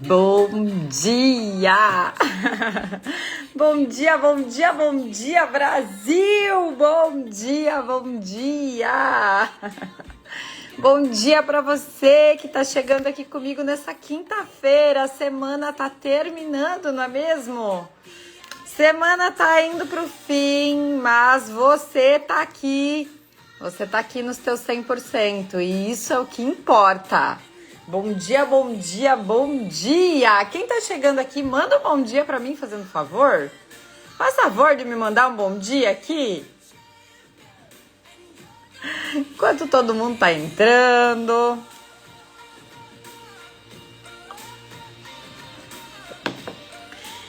Bom dia! Bom dia, bom dia, bom dia, Brasil! Bom dia, bom dia! Bom dia para você que tá chegando aqui comigo nessa quinta-feira. A semana tá terminando, não é mesmo? Semana tá indo pro fim, mas você tá aqui. Você tá aqui nos teus 100% e isso é o que importa. Bom dia, bom dia, bom dia! Quem tá chegando aqui, manda um bom dia pra mim, fazendo favor. Faz favor de me mandar um bom dia aqui. Enquanto todo mundo tá entrando.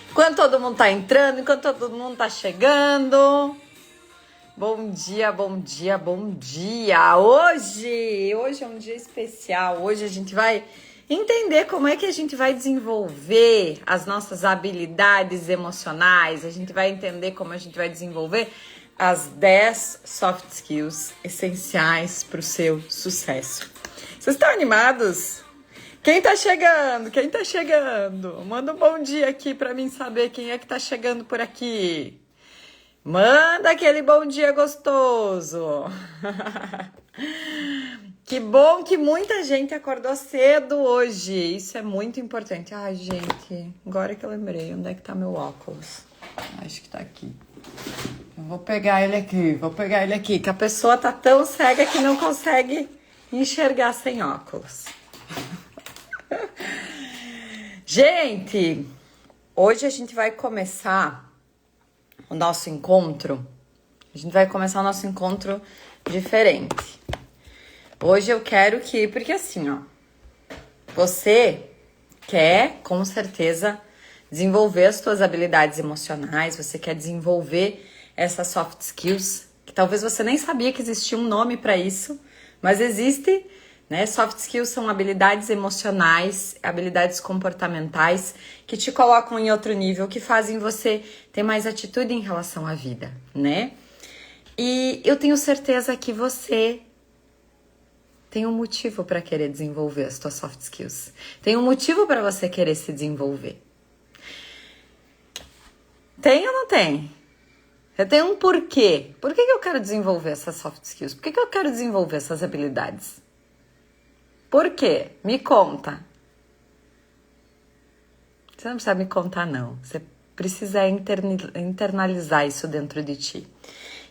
Enquanto todo mundo tá entrando, enquanto todo mundo tá chegando. Bom dia, bom dia, bom dia! Hoje é um dia especial. Hoje a gente vai entender como é que a gente vai desenvolver as nossas habilidades emocionais. A gente vai entender como a gente vai desenvolver as 10 soft skills essenciais para o seu sucesso. Vocês estão animados? Quem tá chegando? Quem tá chegando? Manda um bom dia aqui para mim saber quem é que tá chegando por aqui. Manda aquele bom dia gostoso. Que bom que muita gente acordou cedo hoje. Isso é muito importante. Ai, gente, agora que eu lembrei, onde é que tá meu óculos? Acho que tá aqui. Eu vou pegar ele aqui, que a pessoa tá tão cega que não consegue enxergar sem óculos. Gente, hoje a gente vai começar o nosso encontro. A gente vai começar o nosso encontro diferente. Hoje eu quero que, porque assim, ó, você quer com certeza desenvolver as suas habilidades emocionais, você quer desenvolver essas soft skills, que talvez você nem sabia que existia um nome para isso, mas existe, né? Soft skills são habilidades emocionais, habilidades comportamentais que te colocam em outro nível, que fazem você ter mais atitude em relação à vida, né? E eu tenho certeza que você tem um motivo para querer desenvolver as suas soft skills. Tem um motivo para você querer se desenvolver. Tem ou não tem? Você tem um porquê. Por que eu quero desenvolver essas soft skills? Por que eu quero desenvolver essas habilidades? Por quê? Me conta. Você não precisa me contar, não. Você precisa internalizar isso dentro de ti.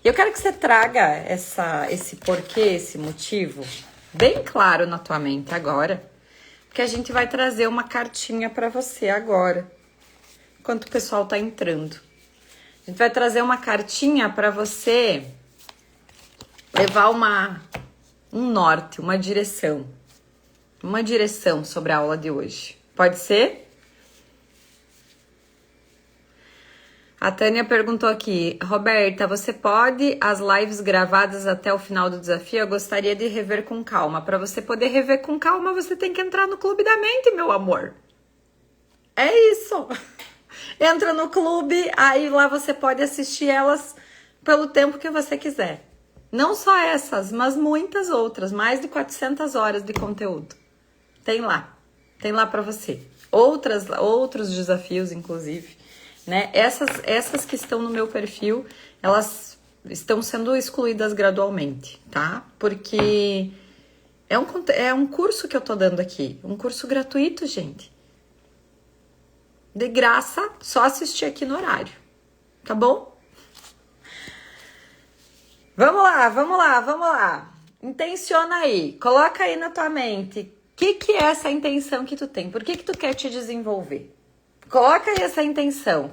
E eu quero que você traga esse porquê, esse motivo, bem claro na tua mente agora, porque a gente vai trazer uma cartinha para você agora, enquanto o pessoal tá entrando. A gente vai trazer uma cartinha para você levar um norte, uma direção sobre a aula de hoje. Pode ser? A Tânia perguntou aqui, Roberta, você pode as lives gravadas até o final do desafio? Eu gostaria de rever com calma. Para você poder rever com calma, você tem que entrar no Clube da Mente, meu amor. É isso. Entra no clube, aí lá você pode assistir elas pelo tempo que você quiser. Não só essas, mas muitas outras, mais de 400 horas de conteúdo. Tem lá para você. Outros desafios, inclusive, né? Essas que estão no meu perfil, elas estão sendo excluídas gradualmente, tá? Porque é um curso que eu tô dando aqui, um curso gratuito, gente. De graça, só assistir aqui no horário, tá bom? Vamos lá. Intenciona aí, coloca aí na tua mente, o que é essa intenção que tu tem? Por que tu quer te desenvolver? Coloca aí essa intenção,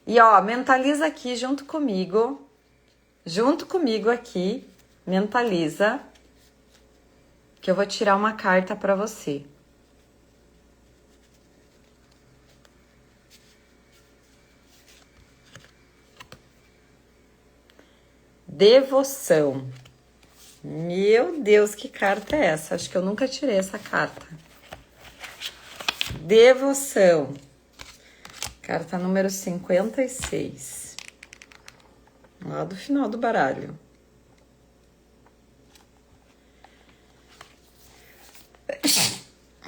E ó, mentaliza aqui junto comigo aqui, mentaliza, que eu vou tirar uma carta pra você. Devoção. Meu Deus, que carta é essa? Acho que eu nunca tirei essa carta. Devoção. Carta número 56. Lá do final do baralho.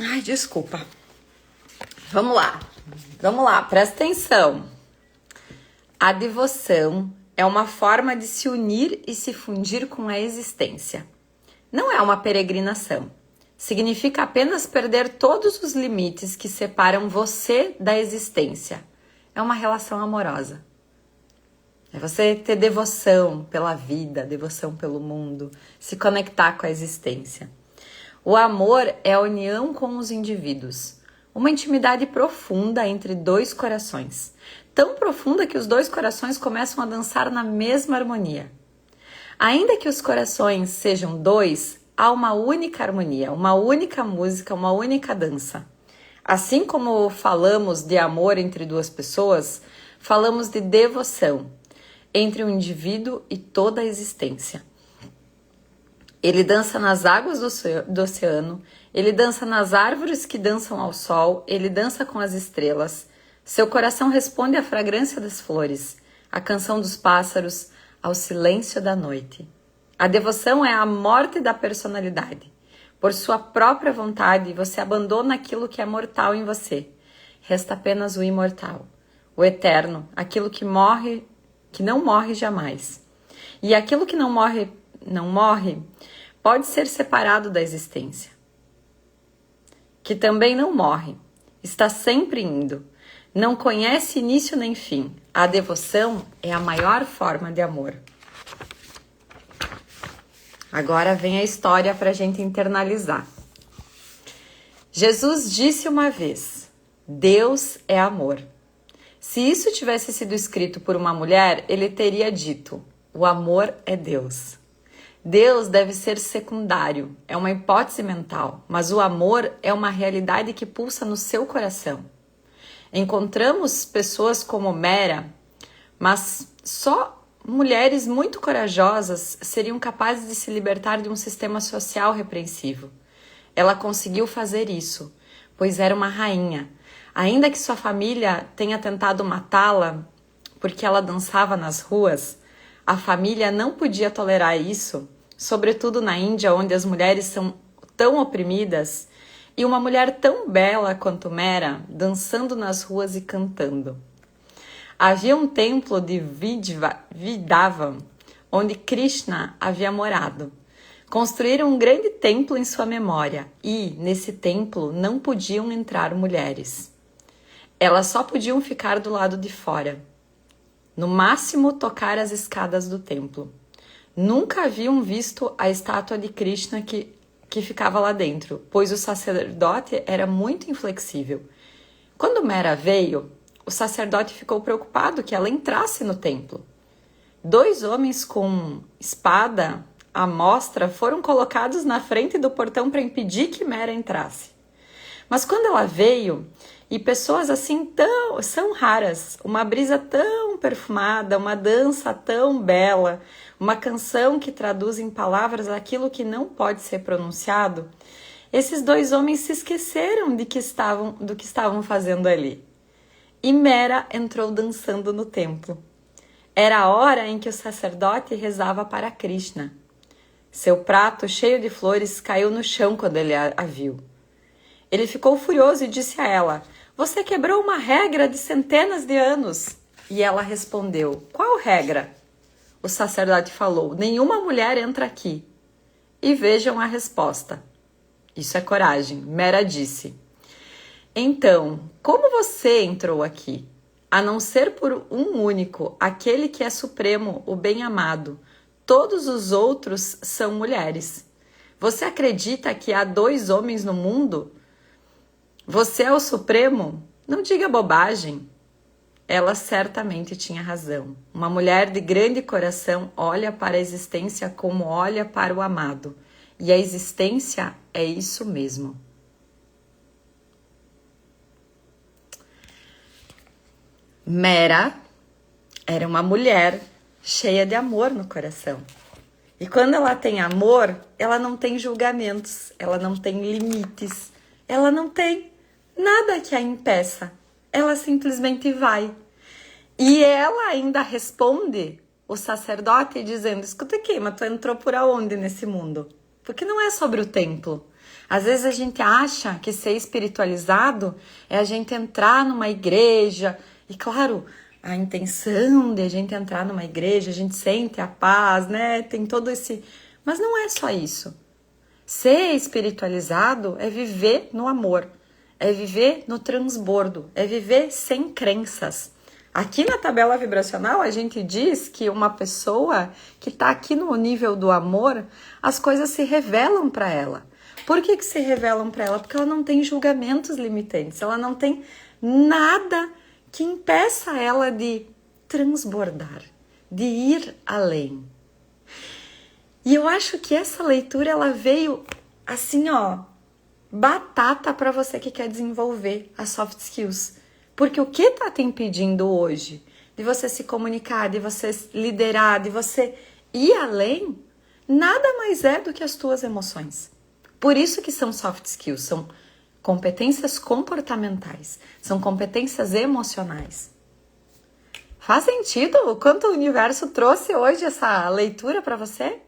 Ai, desculpa. Vamos lá, presta atenção. A devoção é uma forma de se unir e se fundir com a existência. Não é uma peregrinação. Significa apenas perder todos os limites que separam você da existência. É uma relação amorosa. É você ter devoção pela vida, devoção pelo mundo, se conectar com a existência. O amor é a união com os indivíduos, uma intimidade profunda entre dois corações, tão profunda que os dois corações começam a dançar na mesma harmonia. Ainda que os corações sejam dois, há uma única harmonia, uma única música, uma única dança. Assim como falamos de amor entre duas pessoas, falamos de devoção entre um indivíduo e toda a existência. Ele dança nas águas do oceano, ele dança nas árvores que dançam ao sol, ele dança com as estrelas. Seu coração responde à fragrância das flores, à canção dos pássaros, ao silêncio da noite. A devoção é a morte da personalidade. Por sua própria vontade, você abandona aquilo que é mortal em você. Resta apenas o imortal, o eterno, aquilo que não morre jamais. E aquilo que não morre, pode ser separado da existência. Que também não morre, está sempre indo. Não conhece início nem fim. A devoção é a maior forma de amor. Agora vem a história para a gente internalizar. Jesus disse uma vez: Deus é amor. Se isso tivesse sido escrito por uma mulher, ele teria dito: o amor é Deus. Deus deve ser secundário, é uma hipótese mental, mas o amor é uma realidade que pulsa no seu coração. Encontramos pessoas como Mera, mas só mulheres muito corajosas seriam capazes de se libertar de um sistema social repreensivo. Ela conseguiu fazer isso, pois era uma rainha. Ainda que sua família tenha tentado matá-la porque ela dançava nas ruas, a família não podia tolerar isso, sobretudo na Índia, onde as mulheres são tão oprimidas, e uma mulher tão bela quanto Mera dançando nas ruas e cantando. Havia um templo de Vrindavan, onde Krishna havia morado. Construíram um grande templo em sua memória e, nesse templo, não podiam entrar mulheres. Elas só podiam ficar do lado de fora. No máximo, tocar as escadas do templo. Nunca haviam visto a estátua de Krishna que ficava lá dentro, pois o sacerdote era muito inflexível. Quando Mera veio, o sacerdote ficou preocupado que ela entrasse no templo. 2 homens com espada à mostra foram colocados na frente do portão para impedir que Mera entrasse. Mas quando ela veio, e pessoas assim são raras, uma brisa tão perfumada, uma dança tão bela, uma canção que traduz em palavras aquilo que não pode ser pronunciado, esses 2 homens se esqueceram do que estavam fazendo ali. E Mera entrou dançando no templo. Era a hora em que o sacerdote rezava para Krishna. Seu prato cheio de flores caiu no chão quando ele a viu. Ele ficou furioso e disse a ela: "Você quebrou uma regra de centenas de anos." E ela respondeu: "Qual regra?" O sacerdote falou: "Nenhuma mulher entra aqui." E vejam a resposta. Isso é coragem. Mera disse: "Então, como você entrou aqui? A não ser por um único, aquele que é supremo, o bem-amado. Todos os outros são mulheres. Você acredita que há 2 homens no mundo? Você é o supremo? Não diga bobagem." Ela certamente tinha razão. Uma mulher de grande coração olha para a existência como olha para o amado. E a existência é isso mesmo. Mera era uma mulher cheia de amor no coração. E quando ela tem amor, ela não tem julgamentos, ela não tem limites, ela não tem nada que a impeça. Ela simplesmente vai. E ela ainda responde o sacerdote dizendo: "Escuta aqui, mas tu entrou por aonde nesse mundo? Porque não é sobre o templo. Às vezes a gente acha que ser espiritualizado é a gente entrar numa igreja. E claro, a intenção de a gente entrar numa igreja, a gente sente a paz, né? Tem todo esse... Mas não é só isso. Ser espiritualizado é viver no amor, é viver no transbordo, é viver sem crenças. Aqui na tabela vibracional a gente diz que uma pessoa que está aqui no nível do amor, as coisas se revelam para ela. Por que se revelam para ela? Porque ela não tem julgamentos limitantes, ela não tem nada que impeça ela de transbordar, de ir além. E eu acho que essa leitura ela veio assim, ó, batata para você que quer desenvolver as soft skills. Porque o que tá te impedindo hoje de você se comunicar, de você liderar, de você ir além, nada mais é do que as tuas emoções. Por isso que são soft skills, são competências comportamentais, são competências emocionais. Faz sentido o quanto o universo trouxe hoje essa leitura para você?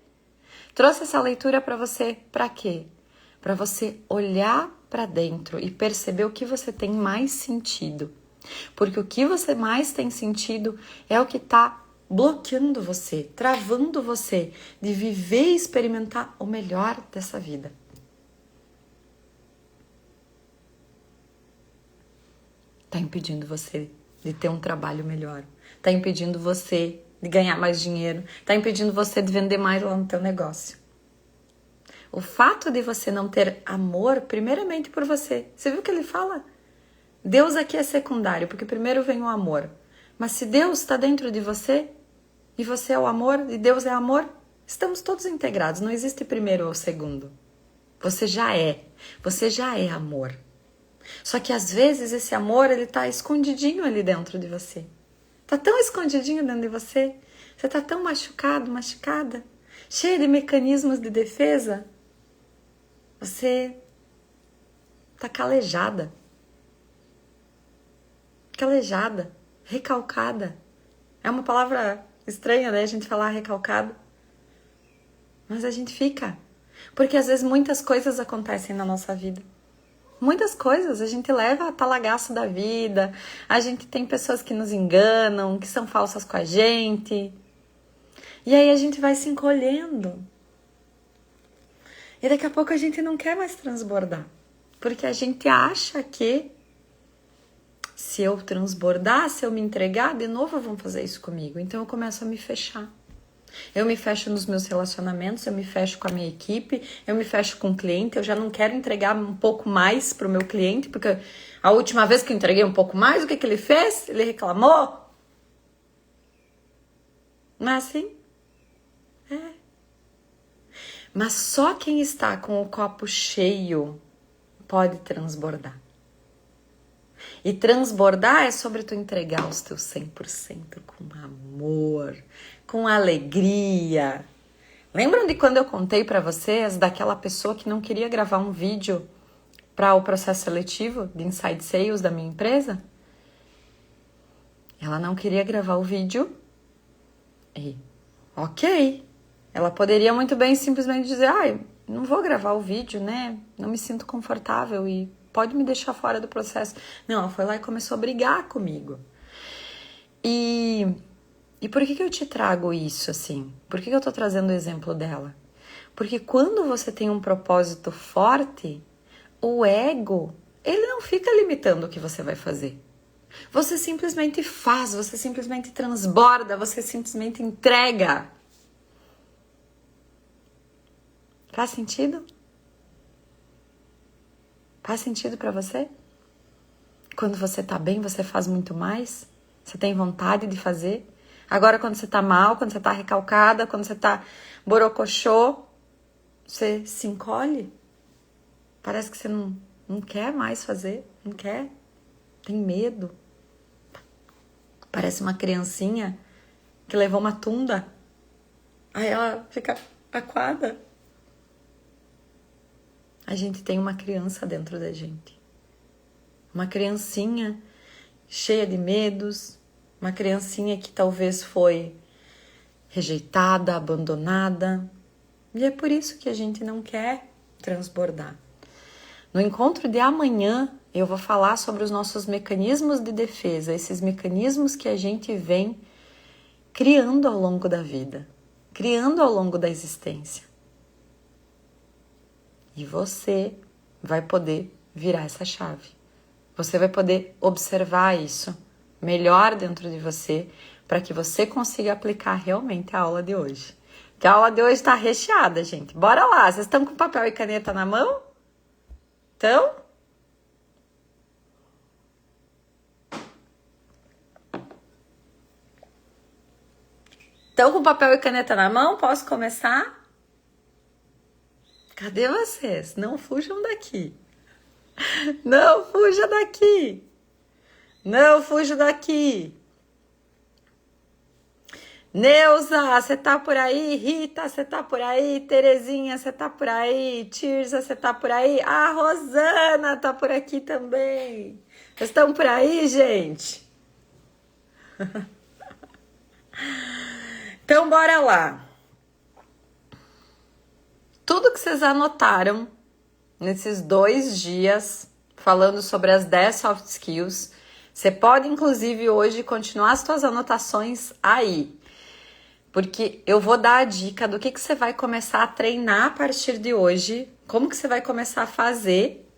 Trouxe essa leitura para você para quê? Para você olhar para dentro e perceber o que você tem mais sentido. Porque o que você mais tem sentido é o que está bloqueando você, travando você de viver e experimentar o melhor dessa vida. Está impedindo você de ter um trabalho melhor. Está impedindo você de ganhar mais dinheiro. Está impedindo você de vender mais lá no teu negócio. O fato de você não ter amor, primeiramente por você. Você viu o que ele fala? Deus aqui é secundário, porque primeiro vem o amor. Mas se Deus está dentro de você, e você é o amor, e Deus é amor, estamos todos integrados. Não existe primeiro ou segundo. Você já é amor. Só que às vezes esse amor, ele tá escondidinho ali dentro de você. Tá tão escondidinho dentro de você. Você tá tão machucado, machucada, cheia de mecanismos de defesa. Você tá calejada. Calejada, recalcada. É uma palavra estranha, né? A gente falar recalcado. Mas a gente fica. Porque às vezes muitas coisas acontecem na nossa vida. Muitas coisas, a gente leva a talagaço da vida, a gente tem pessoas que nos enganam, que são falsas com a gente. E aí a gente vai se encolhendo. E daqui a pouco a gente não quer mais transbordar. Porque a gente acha que se eu transbordar, se eu me entregar, de novo vão fazer isso comigo. Então eu começo a me fechar. Eu me fecho nos meus relacionamentos, eu me fecho com a minha equipe, eu me fecho com o cliente, eu já não quero entregar um pouco mais para o meu cliente, porque a última vez que eu entreguei um pouco mais, o que ele fez? Ele reclamou? Não é assim? É. Mas só quem está com o copo cheio pode transbordar. E transbordar é sobre tu entregar os teus 100% com amor, com alegria. Lembram de quando eu contei para vocês daquela pessoa que não queria gravar um vídeo para o processo seletivo de Inside Sales da minha empresa? Ela não queria gravar o vídeo e, ok, ela poderia muito bem simplesmente dizer, não vou gravar o vídeo, né? Não me sinto confortável e pode me deixar fora do processo. Não, ela foi lá e começou a brigar comigo. E por que eu te trago isso, assim? Por que eu tô trazendo o exemplo dela? Porque quando você tem um propósito forte, o ego, ele não fica limitando o que você vai fazer. Você simplesmente faz, você simplesmente transborda, você simplesmente entrega. Faz sentido? Faz sentido pra você? Quando você tá bem, você faz muito mais? Você tem vontade de fazer? Agora, quando você tá mal, quando você tá recalcada, quando você tá borocochô, você se encolhe? Parece que você não quer mais fazer, não quer, tem medo. Parece uma criancinha que levou uma tunda, aí ela fica acuada. A gente tem uma criança dentro da gente. Uma criancinha cheia de medos, uma criancinha que talvez foi rejeitada, abandonada. E é por isso que a gente não quer transbordar. No encontro de amanhã, eu vou falar sobre os nossos mecanismos de defesa, esses mecanismos que a gente vem criando ao longo da vida, criando ao longo da existência. E você vai poder virar essa chave. Você vai poder observar isso melhor dentro de você para que você consiga aplicar realmente a aula de hoje. Porque a aula de hoje está recheada, gente. Bora lá! Vocês estão com papel e caneta na mão? Então? Estão com papel e caneta na mão? Posso começar? Cadê vocês? Não fujam daqui. Não fuja daqui. Não fuja daqui. Neuza, você tá por aí? Rita, você tá por aí? Terezinha, você tá por aí? Tirza, você tá por aí? A Rosana tá por aqui também. Vocês estão por aí, gente? Então, bora lá. Tudo que vocês anotaram nesses 2 dias, falando sobre as 10 soft skills, você pode, inclusive, hoje continuar as suas anotações aí. Porque eu vou dar a dica do que você vai começar a treinar a partir de hoje, como que você vai começar a fazer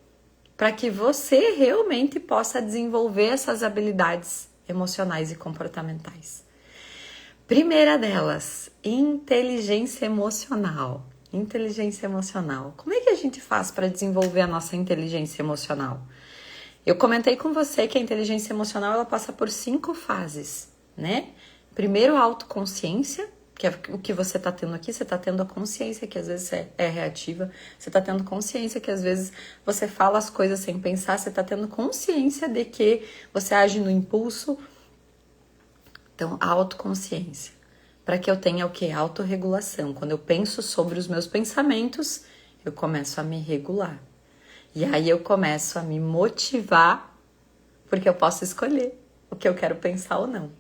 para que você realmente possa desenvolver essas habilidades emocionais e comportamentais. Primeira delas, inteligência emocional. Inteligência emocional. Como é que a gente faz para desenvolver a nossa inteligência emocional? Eu comentei com você que a inteligência emocional ela passa por 5 fases, né? Primeiro, a autoconsciência, que é o que você está tendo aqui. Você está tendo a consciência que às vezes é reativa. Você está tendo consciência que às vezes você fala as coisas sem pensar. Você está tendo consciência de que você age no impulso. Então, a autoconsciência. Para que eu tenha o quê? Autorregulação. Quando eu penso sobre os meus pensamentos, eu começo a me regular. E aí eu começo a me motivar, porque eu posso escolher o que eu quero pensar ou não.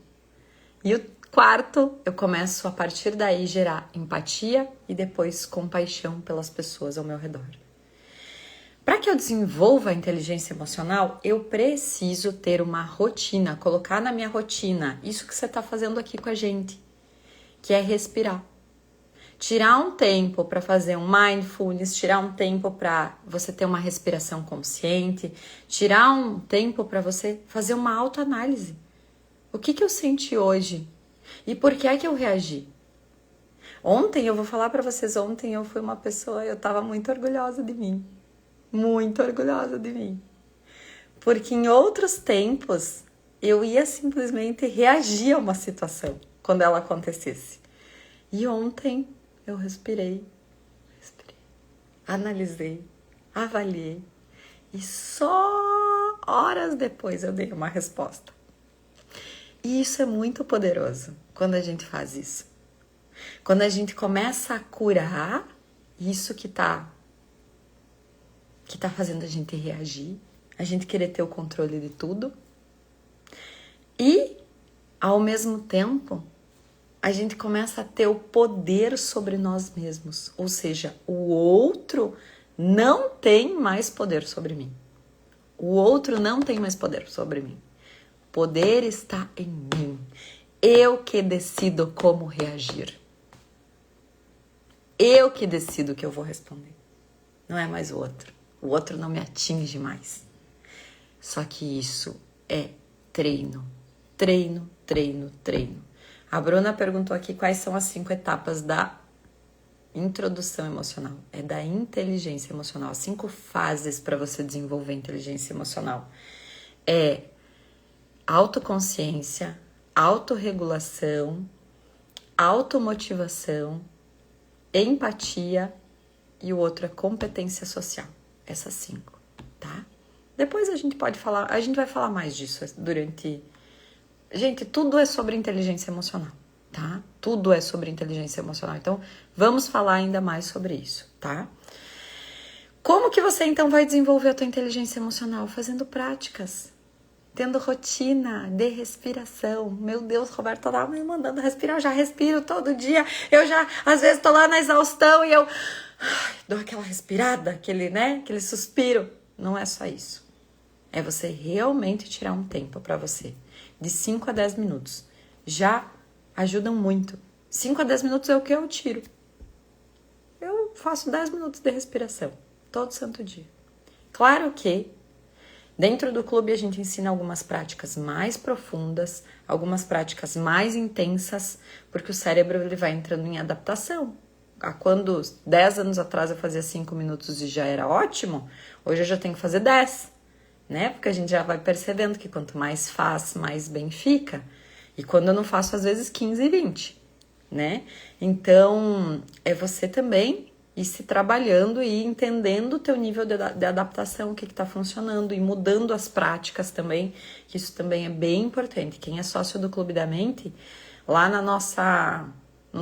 E o quarto, eu começo a partir daí gerar empatia e depois compaixão pelas pessoas ao meu redor. Para que eu desenvolva a inteligência emocional, eu preciso ter uma rotina, colocar na minha rotina isso que você está fazendo aqui com a gente, que é respirar. Tirar um tempo para fazer um mindfulness, tirar um tempo para você ter uma respiração consciente, tirar um tempo para você fazer uma autoanálise. O que eu senti hoje? E por que é que eu reagi? Ontem, eu vou falar para vocês, ontem eu fui uma pessoa, eu estava muito orgulhosa de mim. Muito orgulhosa de mim. Porque em outros tempos, eu ia simplesmente reagir a uma situação quando ela acontecesse. E ontem eu respirei, analisei, avaliei e só horas depois eu dei uma resposta. E isso é muito poderoso quando a gente faz isso. Quando a gente começa a curar isso que tá fazendo a gente reagir, a gente querer ter o controle de tudo. E, ao mesmo tempo, a gente começa a ter o poder sobre nós mesmos. Ou seja, o outro não tem mais poder sobre mim. O outro não tem mais poder sobre mim. O poder está em mim. Eu que decido como reagir. Eu que decido o que eu vou responder. Não é mais o outro. O outro não me atinge mais. Só que isso é treino. Treino, treino, treino. A Bruna perguntou aqui quais são as 5 etapas da introdução emocional. É da inteligência emocional. 5 fases para você desenvolver inteligência emocional. É autoconsciência, autorregulação, automotivação, empatia e o outro é competência social. Essas 5, tá? Depois a gente pode falar, a gente vai falar mais disso durante... Gente, tudo é sobre inteligência emocional, tá? Tudo é sobre inteligência emocional. Então, vamos falar ainda mais sobre isso, tá? Como que você, então, vai desenvolver a tua inteligência emocional? Fazendo práticas, tendo rotina de respiração. Meu Deus, Roberto tá me mandando respirar. Eu já respiro todo dia. Eu já, às vezes, tô lá na exaustão e eu dou aquela respirada, aquele suspiro. não é só isso. É você realmente tirar um tempo para você, de 5 a 10 minutos. Já ajudam muito. 5 a 10 minutos é o que eu tiro. Eu faço 10 minutos de respiração, todo santo dia. Claro que dentro do clube a gente ensina algumas práticas mais profundas, algumas práticas mais intensas, porque o cérebro ele vai entrando em adaptação. Quando 10 anos atrás eu fazia 5 minutos e já era ótimo, hoje eu já tenho que fazer 10, né? Porque a gente já vai percebendo que quanto mais faz, mais bem fica. E quando eu não faço, às vezes 15 e 20, né? Então, é você também ir se trabalhando e entendendo o teu nível de adaptação, o que está funcionando e mudando as práticas também, que isso também é bem importante. Quem é sócio do Clube da Mente, lá no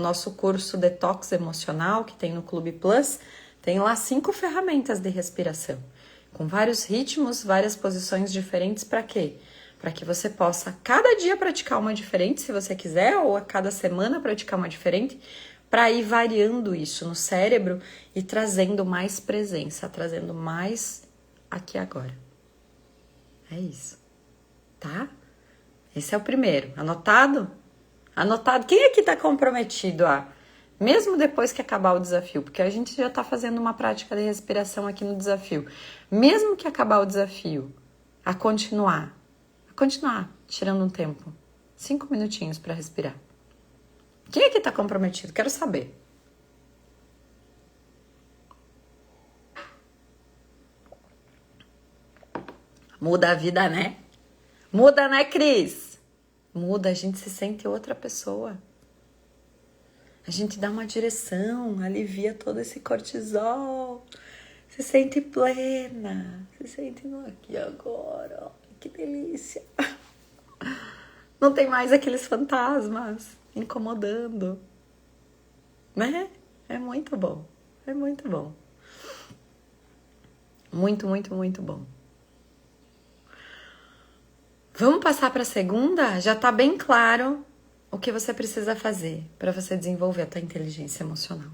nosso curso Detox Emocional, que tem no Clube Plus, tem lá 5 ferramentas de respiração, com vários ritmos, várias posições diferentes. Para quê? Para que você possa cada dia praticar uma diferente, se você quiser, ou a cada semana praticar uma diferente, para ir variando isso no cérebro e trazendo mais presença, trazendo mais aqui agora. É isso, tá? Esse é o primeiro. Anotado? Anotado. Quem aqui tá comprometido mesmo depois que acabar o desafio? Porque a gente já tá fazendo uma prática de respiração aqui no desafio. Mesmo que acabar o desafio, a continuar, tirando um tempo. 5 minutinhos para respirar. Quem aqui tá comprometido? Quero saber. Muda a vida, né? Muda, né, Cris? Muda, a gente se sente outra pessoa. A gente dá uma direção, alivia todo esse cortisol. Se sente plena. Se sente no aqui e agora. Ó, que delícia. Não tem mais aqueles fantasmas incomodando, né? É muito bom, é muito bom. Muito, muito, muito bom. Vamos passar para a segunda? Já tá bem claro o que você precisa fazer para você desenvolver a tua inteligência emocional.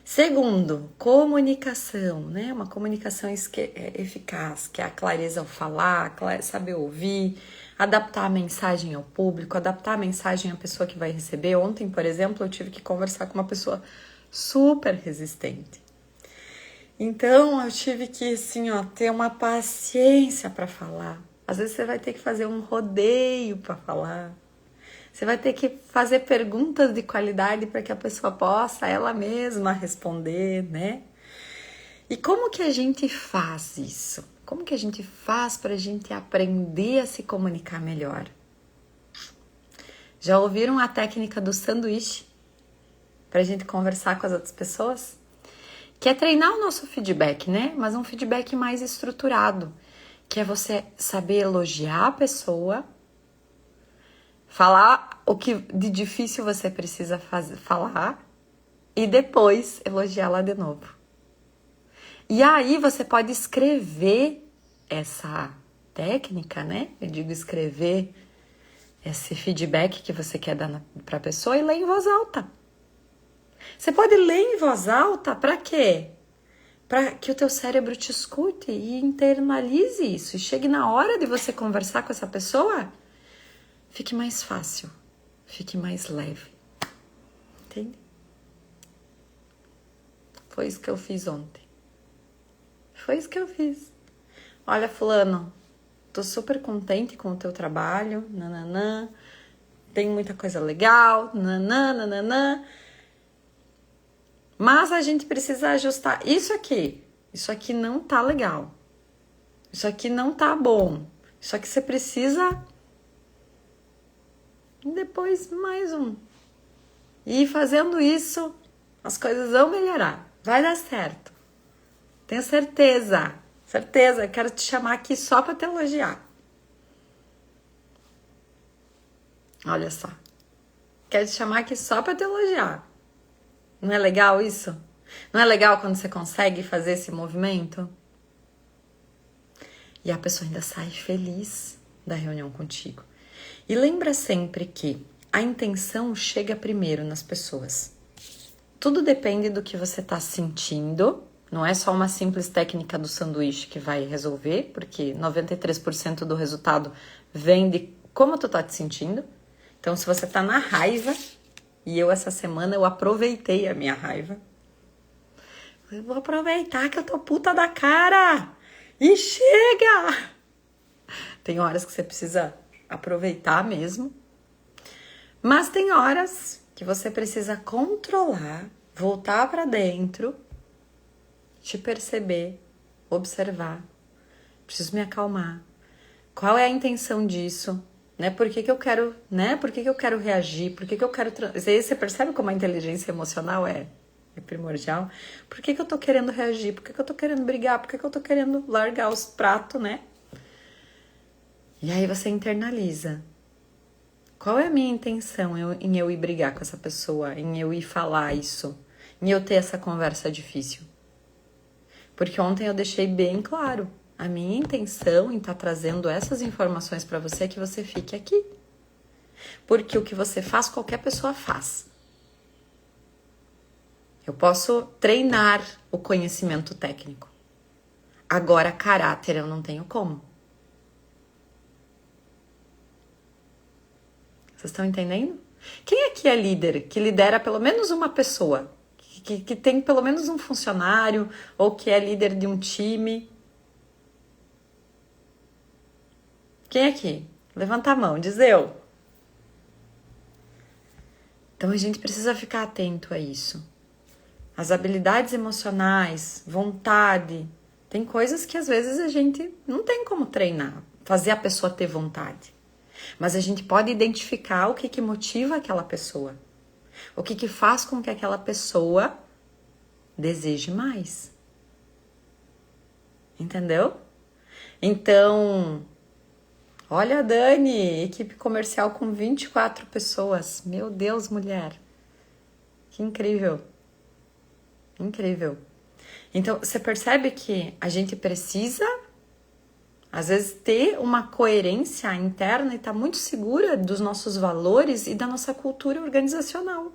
Segundo, comunicação, né? Uma comunicação eficaz, que é a clareza ao falar, saber ouvir, adaptar a mensagem ao público, adaptar a mensagem à pessoa que vai receber. Ontem, por exemplo, eu tive que conversar com uma pessoa super resistente. Então, eu tive que, assim, ter uma paciência para falar. Às vezes você vai ter que fazer um rodeio para falar. Você vai ter que fazer perguntas de qualidade para que a pessoa possa ela mesma responder, né? E como que a gente faz isso? Como que a gente faz para a gente aprender a se comunicar melhor? Já ouviram a técnica do sanduíche para a gente conversar com as outras pessoas? Que é treinar o nosso feedback, né? Mas um feedback mais estruturado, que é você saber elogiar a pessoa, falar o que de difícil você precisa falar e depois elogiá-la de novo. E aí você pode escrever essa técnica, né? Eu digo escrever esse feedback que você quer dar para a pessoa e ler em voz alta. Você pode ler em voz alta para quê? Para que o teu cérebro te escute e internalize isso. E chegue na hora de você conversar com essa pessoa, fique mais fácil, fique mais leve. Entende? Foi isso que eu fiz ontem. Foi isso que eu fiz. Olha, fulano, tô super contente com o teu trabalho, nananã, tem muita coisa legal, nananã, mas a gente precisa ajustar isso aqui não tá legal, isso aqui não tá bom, isso aqui você precisa, depois mais um, e fazendo isso, as coisas vão melhorar, vai dar certo, tenho certeza, eu quero te chamar aqui só para te elogiar. Olha só, quero te chamar aqui só para te elogiar. Não é legal isso? Não é legal quando você consegue fazer esse movimento? E a pessoa ainda sai feliz da reunião contigo. E lembra sempre que a intenção chega primeiro nas pessoas. Tudo depende do que você está sentindo Não é só uma simples técnica do sanduíche que vai resolver, porque 93% do resultado vem de como tu tá te sentindo. Então, se você tá na raiva, e essa semana eu aproveitei a minha raiva. Eu vou aproveitar que eu tô puta da cara! E chega! Tem horas que você precisa aproveitar mesmo. Mas tem horas que você precisa controlar, voltar pra dentro, te perceber, observar. Preciso me acalmar. Qual é a intenção disso? Né? Por que eu quero, né? Por que eu quero reagir? Por que eu quero... Você percebe como a inteligência emocional é primordial? Por que eu tô querendo reagir? Por que eu tô querendo brigar? Por que eu tô querendo largar os pratos, né? E aí você internaliza. Qual é a minha intenção em eu ir brigar com essa pessoa? Em eu ir falar isso? Em eu ter essa conversa difícil? Porque ontem eu deixei bem claro. A minha intenção em estar trazendo essas informações para você é que você fique aqui. Porque o que você faz, qualquer pessoa faz. Eu posso treinar o conhecimento técnico. Agora, caráter eu não tenho como. Vocês estão entendendo? Quem aqui é líder, que lidera pelo menos uma pessoa? Que tem pelo menos um funcionário ou que é líder de um time? Quem aqui? Levanta a mão, diz eu. Então a gente precisa ficar atento a isso. As habilidades emocionais, vontade, tem coisas que às vezes a gente não tem como treinar, fazer a pessoa ter vontade. Mas a gente pode identificar o que motiva aquela pessoa. O que faz com que aquela pessoa deseje mais. Entendeu? Então, olha a Dani, equipe comercial com 24 pessoas. Meu Deus, mulher. Que incrível. Incrível. Então, você percebe que a gente precisa, às vezes, ter uma coerência interna e estar muito segura dos nossos valores e da nossa cultura organizacional.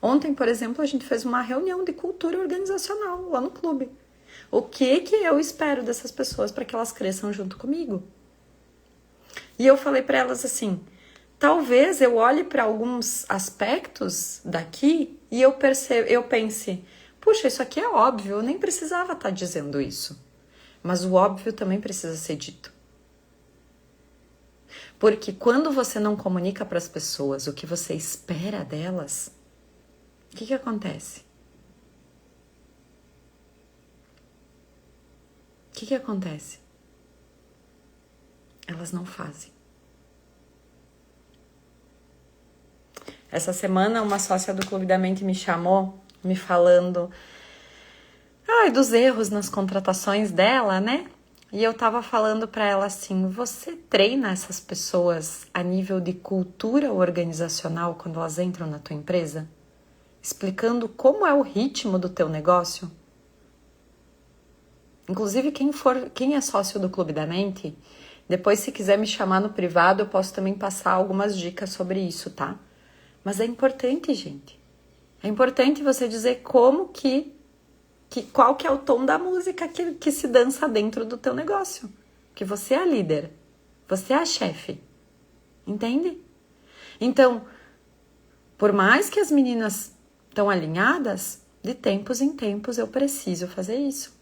Ontem, por exemplo, a gente fez uma reunião de cultura organizacional lá no clube. O que eu espero dessas pessoas para que elas cresçam junto comigo? E eu falei para elas assim, talvez eu olhe para alguns aspectos daqui e eu pense, puxa, isso aqui é óbvio, eu nem precisava estar dizendo isso. Mas o óbvio também precisa ser dito. Porque quando você não comunica para as pessoas o que você espera delas, o que acontece? O que acontece? Elas não fazem. Essa semana, uma sócia do Clube da Mente me chamou, me falando dos erros nas contratações dela, né? E eu tava falando pra ela assim, você treina essas pessoas a nível de cultura organizacional quando elas entram na tua empresa? Explicando como é o ritmo do teu negócio? Inclusive, quem é sócio do Clube da Mente, depois se quiser me chamar no privado, eu posso também passar algumas dicas sobre isso, tá? Mas é importante, gente. É importante você dizer qual que é o tom da música que se dança dentro do teu negócio. Que você é a líder. Você é a chefe. Entende? Então, por mais que as meninas estão alinhadas, de tempos em tempos eu preciso fazer isso.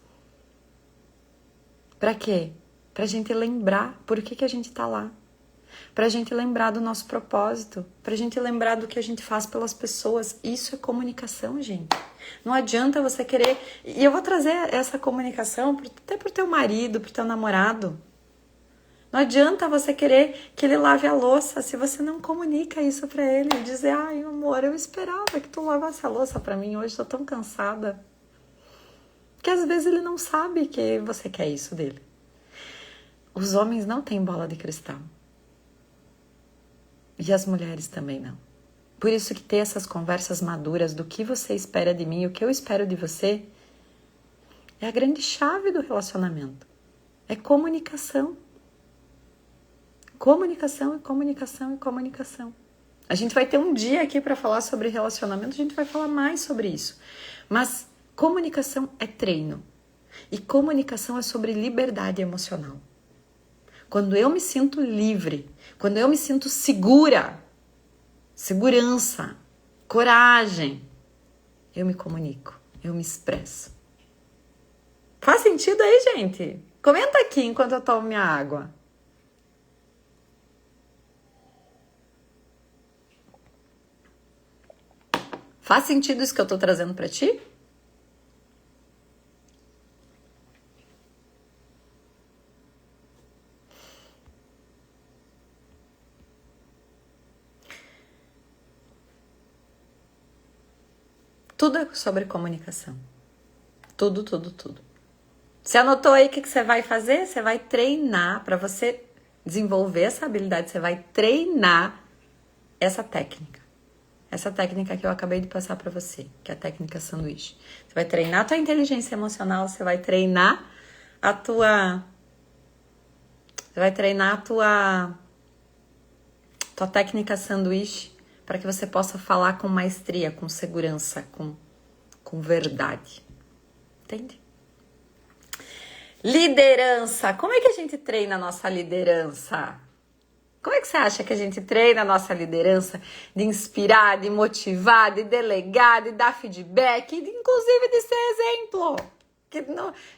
Pra quê? Pra gente lembrar por que a gente tá lá. Pra gente lembrar do nosso propósito. Pra gente lembrar do que a gente faz pelas pessoas. Isso é comunicação, gente. Não adianta você querer... E eu vou trazer essa comunicação até pro teu marido, pro teu namorado. Não adianta você querer que ele lave a louça se você não comunica isso pra ele. Dizer, ai, amor, eu esperava que tu lavasse a louça pra mim. Hoje tô tão cansada. Porque às vezes ele não sabe que você quer isso dele. Os homens não têm bola de cristal. E as mulheres também não. Por isso que ter essas conversas maduras do que você espera de mim e o que eu espero de você é a grande chave do relacionamento. É comunicação. Comunicação e comunicação e comunicação. A gente vai ter um dia aqui para falar sobre relacionamento, a gente vai falar mais sobre isso. Mas comunicação é treino. E comunicação é sobre liberdade emocional. Quando eu me sinto livre, quando eu me sinto segura, segurança, coragem, eu me comunico, eu me expresso. Faz sentido aí, gente? Comenta aqui enquanto eu tomo minha água. Faz sentido isso que eu tô trazendo pra ti? Tudo é sobre comunicação. Tudo, tudo, tudo. Você anotou aí o que você vai fazer? Você vai treinar para você desenvolver essa habilidade. Você vai treinar essa técnica. Essa técnica que eu acabei de passar para você, que é a técnica sanduíche. Você vai treinar a tua inteligência emocional, você vai treinar a tua... Você vai treinar a tua técnica sanduíche para que você possa falar com maestria, com segurança, com verdade. Entende? Liderança. Como é que a gente treina a nossa liderança? Como é que você acha que a gente treina a nossa liderança? De inspirar, de motivar, de delegar, de dar feedback, inclusive de ser exemplo.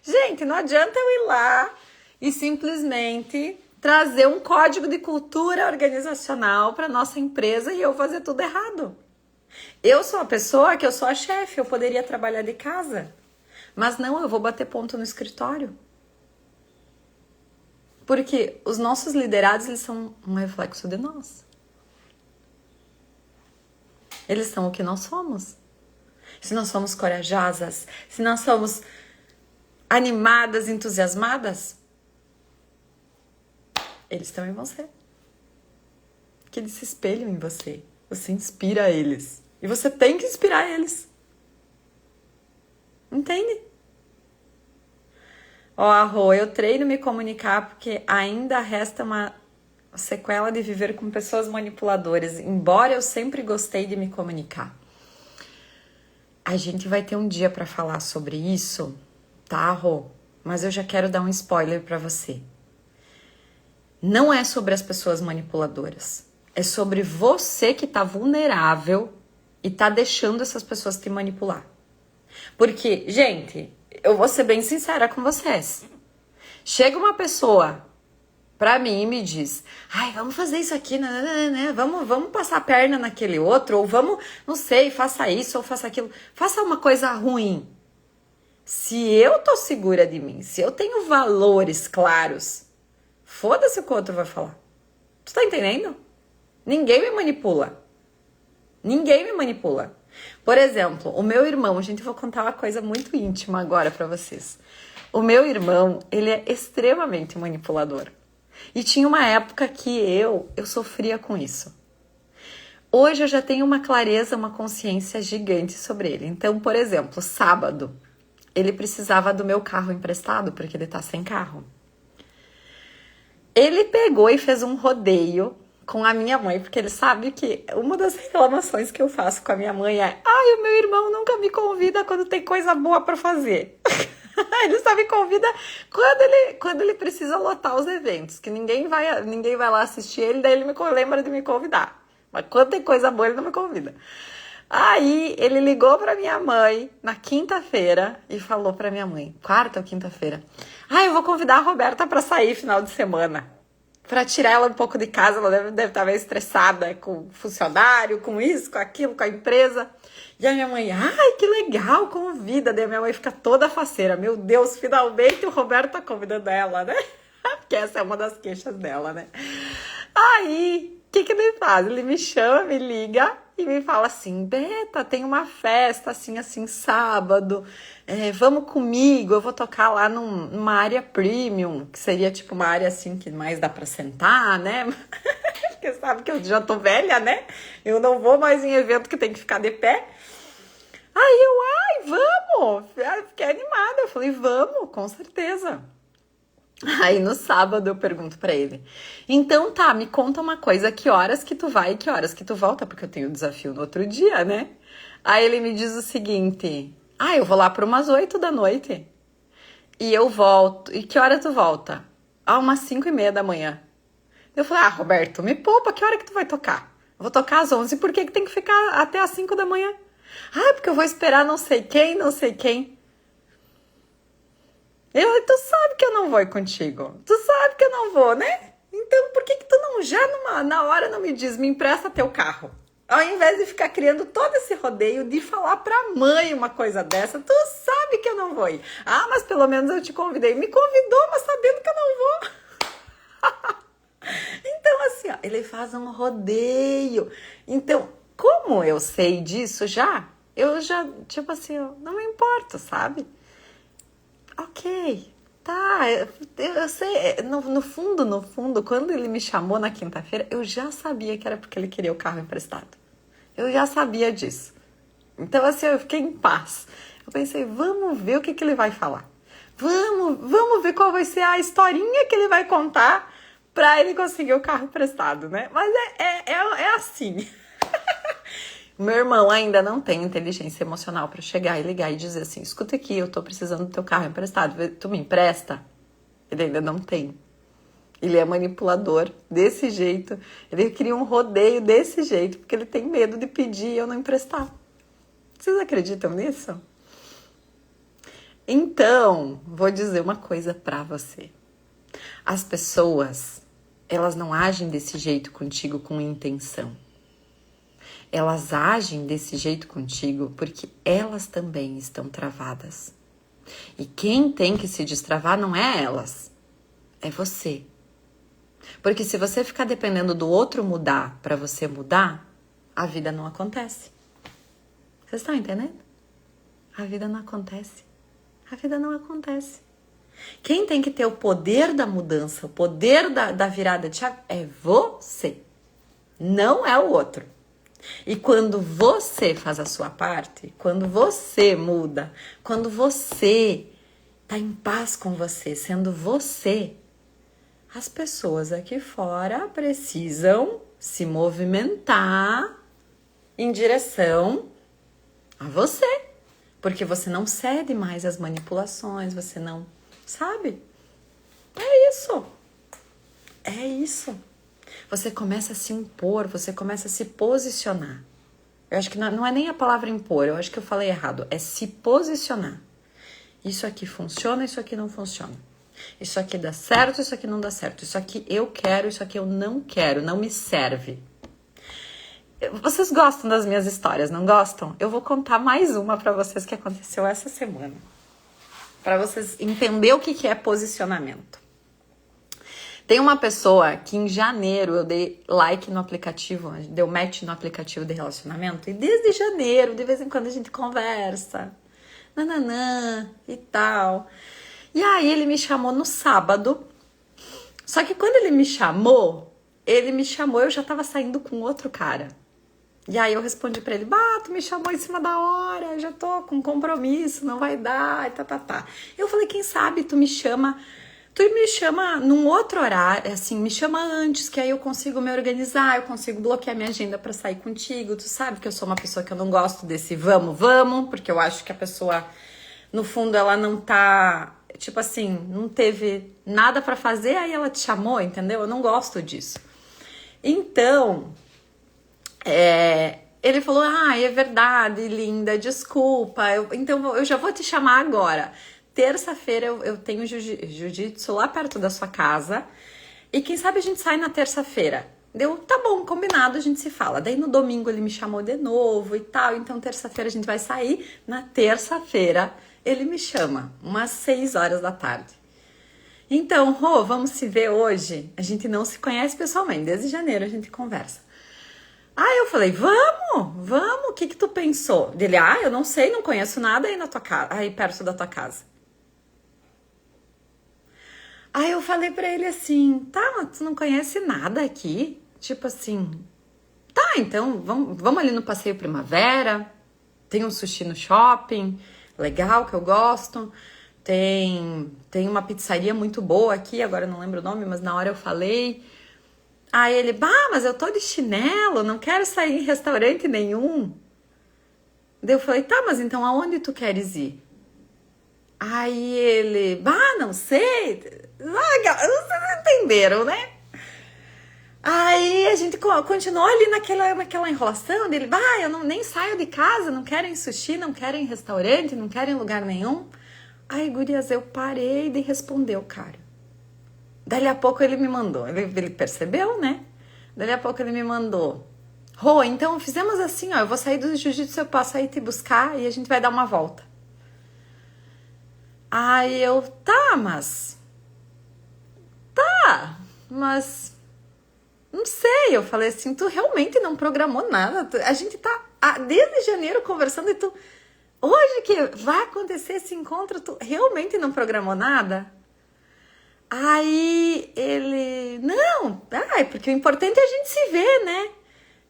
Gente, não adianta eu ir lá e simplesmente trazer um código de cultura organizacional para nossa empresa e eu fazer tudo errado. Eu sou a pessoa que eu sou a chefe, eu poderia trabalhar de casa. Mas não, eu vou bater ponto no escritório. Porque os nossos liderados, eles são um reflexo de nós. Eles são o que nós somos. Se nós somos corajosas, se nós somos animadas, entusiasmadas, eles também vão ser. Que eles se espelham em você. Você inspira eles. E você tem que inspirar eles. Entende? Ó, Rô, eu treino me comunicar porque ainda resta uma sequela de viver com pessoas manipuladoras, embora eu sempre gostei de me comunicar. A gente vai ter um dia para falar sobre isso, tá, Rô? Mas eu já quero dar um spoiler para você. Não é sobre as pessoas manipuladoras. É sobre você que tá vulnerável e tá deixando essas pessoas te manipular. Porque, gente, eu vou ser bem sincera com vocês. Chega uma pessoa pra mim e me diz: ai, vamos fazer isso aqui, né? Vamos passar a perna naquele outro, ou vamos, não sei, faça isso ou faça aquilo. Faça uma coisa ruim. Se eu tô segura de mim, se eu tenho valores claros, foda-se o que o outro vai falar. Tu tá entendendo? Ninguém me manipula. Ninguém me manipula. Por exemplo, o meu irmão, gente, eu vou contar uma coisa muito íntima agora pra vocês. O meu irmão, ele é extremamente manipulador. E tinha uma época que eu sofria com isso. Hoje eu já tenho uma clareza, uma consciência gigante sobre ele. Então, por exemplo, sábado, ele precisava do meu carro emprestado, porque ele tá sem carro. Ele pegou e fez um rodeio com a minha mãe, porque ele sabe que uma das reclamações que eu faço com a minha mãe é: ai, o meu irmão nunca me convida quando tem coisa boa pra fazer. Ele só me convida quando ele precisa lotar os eventos, que ninguém vai lá assistir ele, daí ele me lembra de me convidar. Mas quando tem coisa boa, ele não me convida. Aí ele ligou pra minha mãe na quinta-feira e falou pra minha mãe, quarta ou quinta-feira: ai, eu vou convidar a Roberta pra sair final de semana. Pra tirar ela um pouco de casa, ela deve estar meio estressada com o funcionário, com isso, com aquilo, com a empresa. E a minha mãe: ai, que legal, convida. Daí a minha mãe fica toda faceira: meu Deus, finalmente o Roberto tá convidando ela, né? Porque essa é uma das queixas dela, né? Aí, o que ele faz? Ele me chama, me liga e me fala assim: Beta, tem uma festa assim, sábado, vamos comigo, eu vou tocar lá numa área premium, que seria tipo uma área assim que mais dá pra sentar, né? Porque sabe que eu já tô velha, né? Eu não vou mais em evento que tem que ficar de pé. Aí ai, vamos! Fiquei animada, eu falei: vamos, com certeza. Aí no sábado eu pergunto pra ele: então tá, me conta uma coisa, que horas que tu vai e que horas que tu volta, porque eu tenho desafio no outro dia, né? Aí ele me diz o seguinte: eu vou lá por umas 8 da noite. e eu volto. E que hora tu volta? Umas 5:30 da manhã. Eu falei, Roberto, me poupa, que hora que tu vai tocar? Eu vou tocar às 11, por que tem que ficar até às 5 da manhã? Porque eu vou esperar não sei quem, não sei quem. Tu sabe que eu não vou ir contigo. Tu sabe que eu não vou, né? Então, por que tu não já na hora não me diz, me empresta teu carro? Ao invés de ficar criando todo esse rodeio de falar pra mãe uma coisa dessa, tu sabe que eu não vou ir. Mas pelo menos eu te convidei. Me convidou, mas sabendo que eu não vou. Então, assim, ele faz um rodeio. Então, como eu sei disso eu já, tipo assim, eu não me importo, sabe? Ok, tá, eu sei, no fundo, quando ele me chamou na quinta-feira, eu já sabia que era porque ele queria o carro emprestado. Eu já sabia disso. Então, assim, eu fiquei em paz. Eu pensei, vamos ver o que ele vai falar. Vamos ver qual vai ser a historinha que ele vai contar pra ele conseguir o carro emprestado, né? Mas é assim. Meu irmão ainda não tem inteligência emocional pra chegar e ligar e dizer assim, escuta aqui, eu tô precisando do teu carro emprestado, tu me empresta? Ele ainda não tem. Ele é manipulador desse jeito, ele cria um rodeio desse jeito, porque ele tem medo de pedir e eu não emprestar. Vocês acreditam nisso? Então, vou dizer uma coisa pra você. As pessoas, elas não agem desse jeito contigo com intenção. Elas agem desse jeito contigo porque elas também estão travadas. E quem tem que se destravar não é elas, é você. Porque se você ficar dependendo do outro mudar para você mudar, a vida não acontece. Vocês estão entendendo? A vida não acontece. A vida não acontece. Quem tem que ter o poder da mudança, o poder da virada de chave é você. Não é o outro. E quando você faz a sua parte, quando você muda, quando você tá em paz com você, sendo você, as pessoas aqui fora precisam se movimentar em direção a você. Porque você não cede mais às manipulações, você não... Sabe? É isso. É isso. Você começa a se impor, você começa a se posicionar. Eu acho que não é nem a palavra impor, eu acho que eu falei errado. É se posicionar. Isso aqui funciona, isso aqui não funciona. Isso aqui dá certo, isso aqui não dá certo. Isso aqui eu quero, isso aqui eu não quero, não me serve. Vocês gostam das minhas histórias, não gostam? Eu vou contar mais uma pra vocês que aconteceu essa semana. Pra vocês entenderem o que é posicionamento. Tem uma pessoa que em janeiro eu dei like no aplicativo, deu match no aplicativo de relacionamento, e desde janeiro, de vez em quando a gente conversa, nananã e tal. E aí ele me chamou no sábado, só que quando ele me chamou, eu já tava saindo com outro cara. E aí eu respondi pra ele, tu me chamou em cima da hora, já tô com compromisso, não vai dar, e tá. Eu falei, quem sabe tu me chama num outro horário, assim, me chama antes, que aí eu consigo me organizar, eu consigo bloquear minha agenda pra sair contigo. Tu sabe que eu sou uma pessoa que eu não gosto desse vamos, porque eu acho que a pessoa, no fundo, ela não tá, tipo assim, não teve nada pra fazer, aí ela te chamou, entendeu? Eu não gosto disso. Então, ele falou, é verdade, linda, desculpa, então eu já vou te chamar agora. Terça-feira eu tenho jiu-jitsu lá perto da sua casa. E quem sabe a gente sai na terça-feira. Deu, tá bom, combinado, a gente se fala. Daí no domingo ele me chamou de novo e tal. Então terça-feira a gente vai sair. Na terça-feira ele me chama, umas 6 horas da tarde. Então, vamos se ver hoje? A gente não se conhece pessoalmente, desde janeiro a gente conversa. Eu falei, vamos, o que tu pensou? Dele, eu não sei, não conheço nada aí na tua casa, aí perto da tua casa. Aí eu falei pra ele assim, mas tu não conhece nada aqui? Tipo assim, então vamos ali no Passeio Primavera, tem um sushi no shopping, legal, que eu gosto, tem uma pizzaria muito boa aqui, agora eu não lembro o nome, mas na hora eu falei. Aí ele, mas eu tô de chinelo, não quero sair em restaurante nenhum. Daí eu falei, mas então aonde tu queres ir? Aí ele, não sei. Vocês entenderam, né? Aí a gente continuou ali naquela enrolação dele, eu nem saio de casa, não quero ir em sushi, não quero ir em restaurante, não quero ir em lugar nenhum. Aí, gurias, eu parei de responder o cara. Dali a pouco ele me mandou, ele percebeu, né? Dali a pouco ele me mandou, Rô, então fizemos assim, ó, eu vou sair do jiu-jitsu, eu posso ir te buscar e a gente vai dar uma volta. Aí eu, mas não sei, eu falei assim, tu realmente não programou nada, a gente tá desde janeiro conversando e tu, hoje que vai acontecer esse encontro, tu realmente não programou nada? Aí ele, não, porque o importante é a gente se ver, né?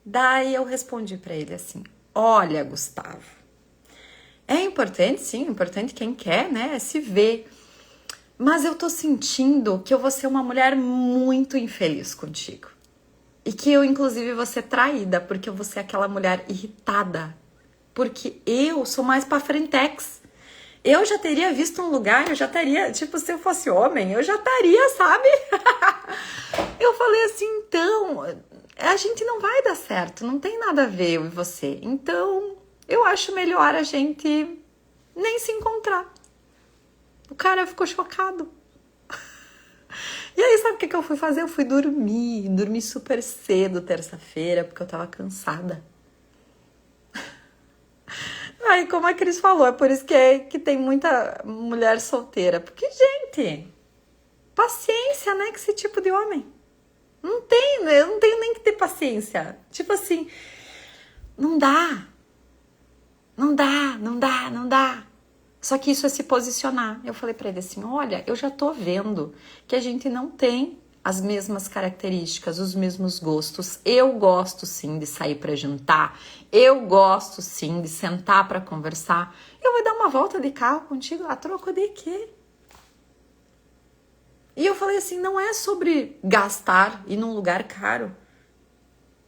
Daí eu respondi pra ele assim, olha, Gustavo, é importante, sim, importante quem quer, né, se ver. Mas eu tô sentindo que eu vou ser uma mulher muito infeliz contigo. E que eu, inclusive, vou ser traída, porque eu vou ser aquela mulher irritada. Porque eu sou mais pra frentex. Eu já teria visto um lugar, eu já estaria, tipo, se eu fosse homem, eu já estaria, sabe? Eu falei assim, então, a gente não vai dar certo, não tem nada a ver eu e você. Então, eu acho melhor a gente nem se encontrar. O cara ficou chocado. E aí, sabe o que eu fui fazer? Eu fui dormi super cedo terça-feira, porque eu tava cansada. Aí, como a Cris falou, é por isso que tem muita mulher solteira. Porque, gente, paciência, né, com esse tipo de homem. Não tem, eu não tenho nem que ter paciência. Tipo assim, não dá. Não dá. Só que isso é se posicionar. Eu falei pra ele assim, olha, eu já tô vendo que a gente não tem as mesmas características, os mesmos gostos. Eu gosto sim de sair pra jantar, eu gosto sim de sentar pra conversar. Eu vou dar uma volta de carro contigo, a troco de quê? E eu falei assim, não é sobre gastar ir num lugar caro.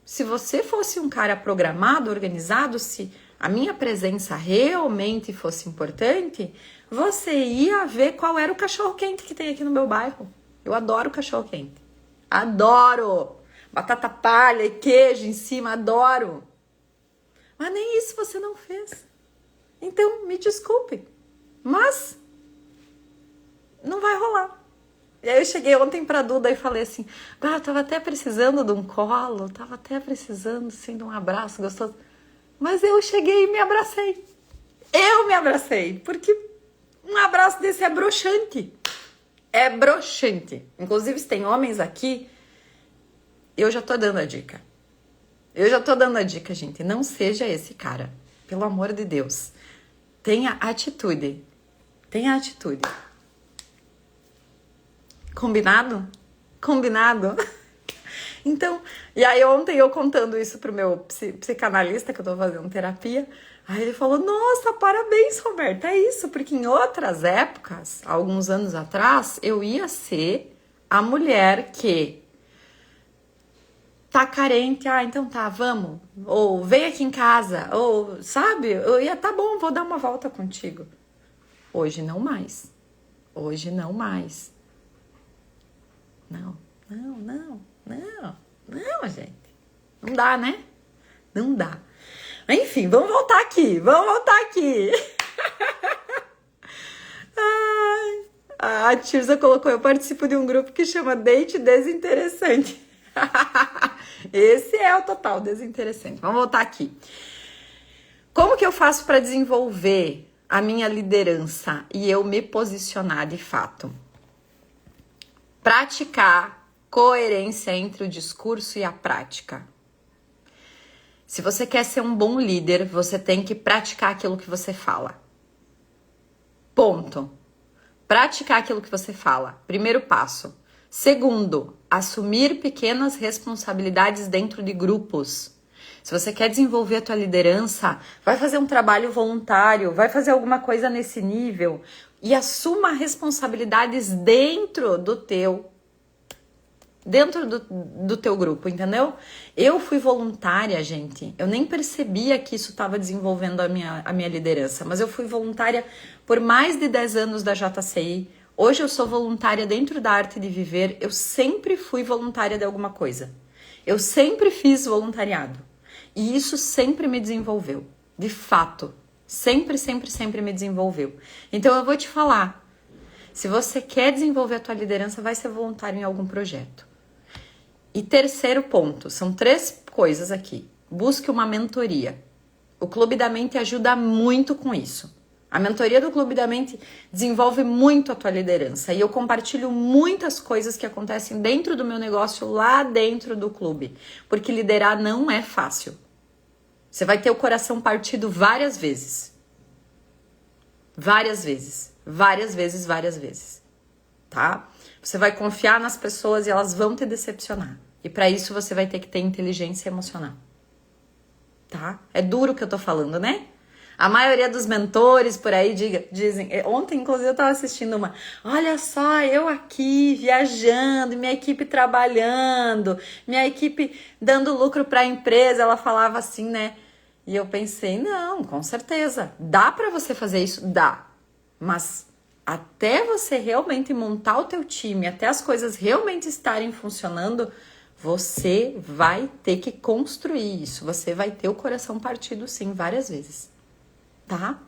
Se você fosse um cara programado, organizado, se a minha presença realmente fosse importante, você ia ver qual era o cachorro-quente que tem aqui no meu bairro. Eu adoro cachorro-quente. Adoro! Batata palha e queijo em cima, adoro! Mas nem isso você não fez. Então, me desculpe, mas não vai rolar. E aí eu cheguei ontem pra Duda e falei assim, eu tava até precisando de um colo, tava até precisando, assim, de um abraço gostoso. Mas eu cheguei e me abracei. Eu me abracei, porque um abraço desse é broxante. É broxante. Inclusive, se tem homens aqui, eu já tô dando a dica. Gente. Não seja esse cara. Pelo amor de Deus. Tenha atitude. Combinado? Então, e aí ontem eu contando isso pro meu psicanalista, que eu tô fazendo terapia, aí ele falou, nossa, parabéns, Roberta, é isso, porque em outras épocas, alguns anos atrás, eu ia ser a mulher que tá carente, então tá, vamos, ou vem aqui em casa, ou, sabe, eu ia, tá bom, vou dar uma volta contigo. Hoje não mais. Não, gente. Não dá, né? Não dá. Enfim, vamos voltar aqui. Ai, a Tirza colocou, eu participo de um grupo que chama Date Desinteressante. Esse é o total desinteressante. Vamos voltar aqui. Como que eu faço para desenvolver a minha liderança e eu me posicionar de fato? Praticar coerência entre o discurso e a prática. Se você quer ser um bom líder, você tem que praticar aquilo que você fala. Ponto. Praticar aquilo que você fala. Primeiro passo. Segundo, assumir pequenas responsabilidades dentro de grupos. Se você quer desenvolver a tua liderança, vai fazer um trabalho voluntário, vai fazer alguma coisa nesse nível e assuma responsabilidades dentro do teu dentro do teu grupo, entendeu? Eu fui voluntária, gente. Eu nem percebia que isso estava desenvolvendo a minha liderança, mas eu fui voluntária por mais de 10 anos da JCI. Hoje eu sou voluntária dentro da Arte de Viver. Eu sempre fui voluntária de alguma coisa. Eu sempre fiz voluntariado. E isso sempre me desenvolveu. De fato. Sempre, sempre, sempre me desenvolveu. Então eu vou te falar. Se você quer desenvolver a tua liderança, vai ser voluntário em algum projeto. E terceiro ponto, são 3 coisas aqui. Busque uma mentoria. O Clube da Mente ajuda muito com isso. A mentoria do Clube da Mente desenvolve muito a tua liderança. E eu compartilho muitas coisas que acontecem dentro do meu negócio, lá dentro do clube. Porque liderar não é fácil. Você vai ter o coração partido várias vezes. Várias vezes. Várias vezes, várias vezes. Tá? Você vai confiar nas pessoas e elas vão te decepcionar. E para isso você vai ter que ter inteligência emocional. Tá? É duro o que eu tô falando, né? A maioria dos mentores por aí dizem... Ontem, inclusive, eu tava assistindo uma... Olha só, eu aqui viajando, minha equipe trabalhando, minha equipe dando lucro para a empresa. Ela falava assim, né? E eu pensei, não, com certeza. Dá para você fazer isso? Dá. Mas até você realmente montar o teu time, até as coisas realmente estarem funcionando... Você vai ter que construir isso. Você vai ter o coração partido, sim, várias vezes. Tá?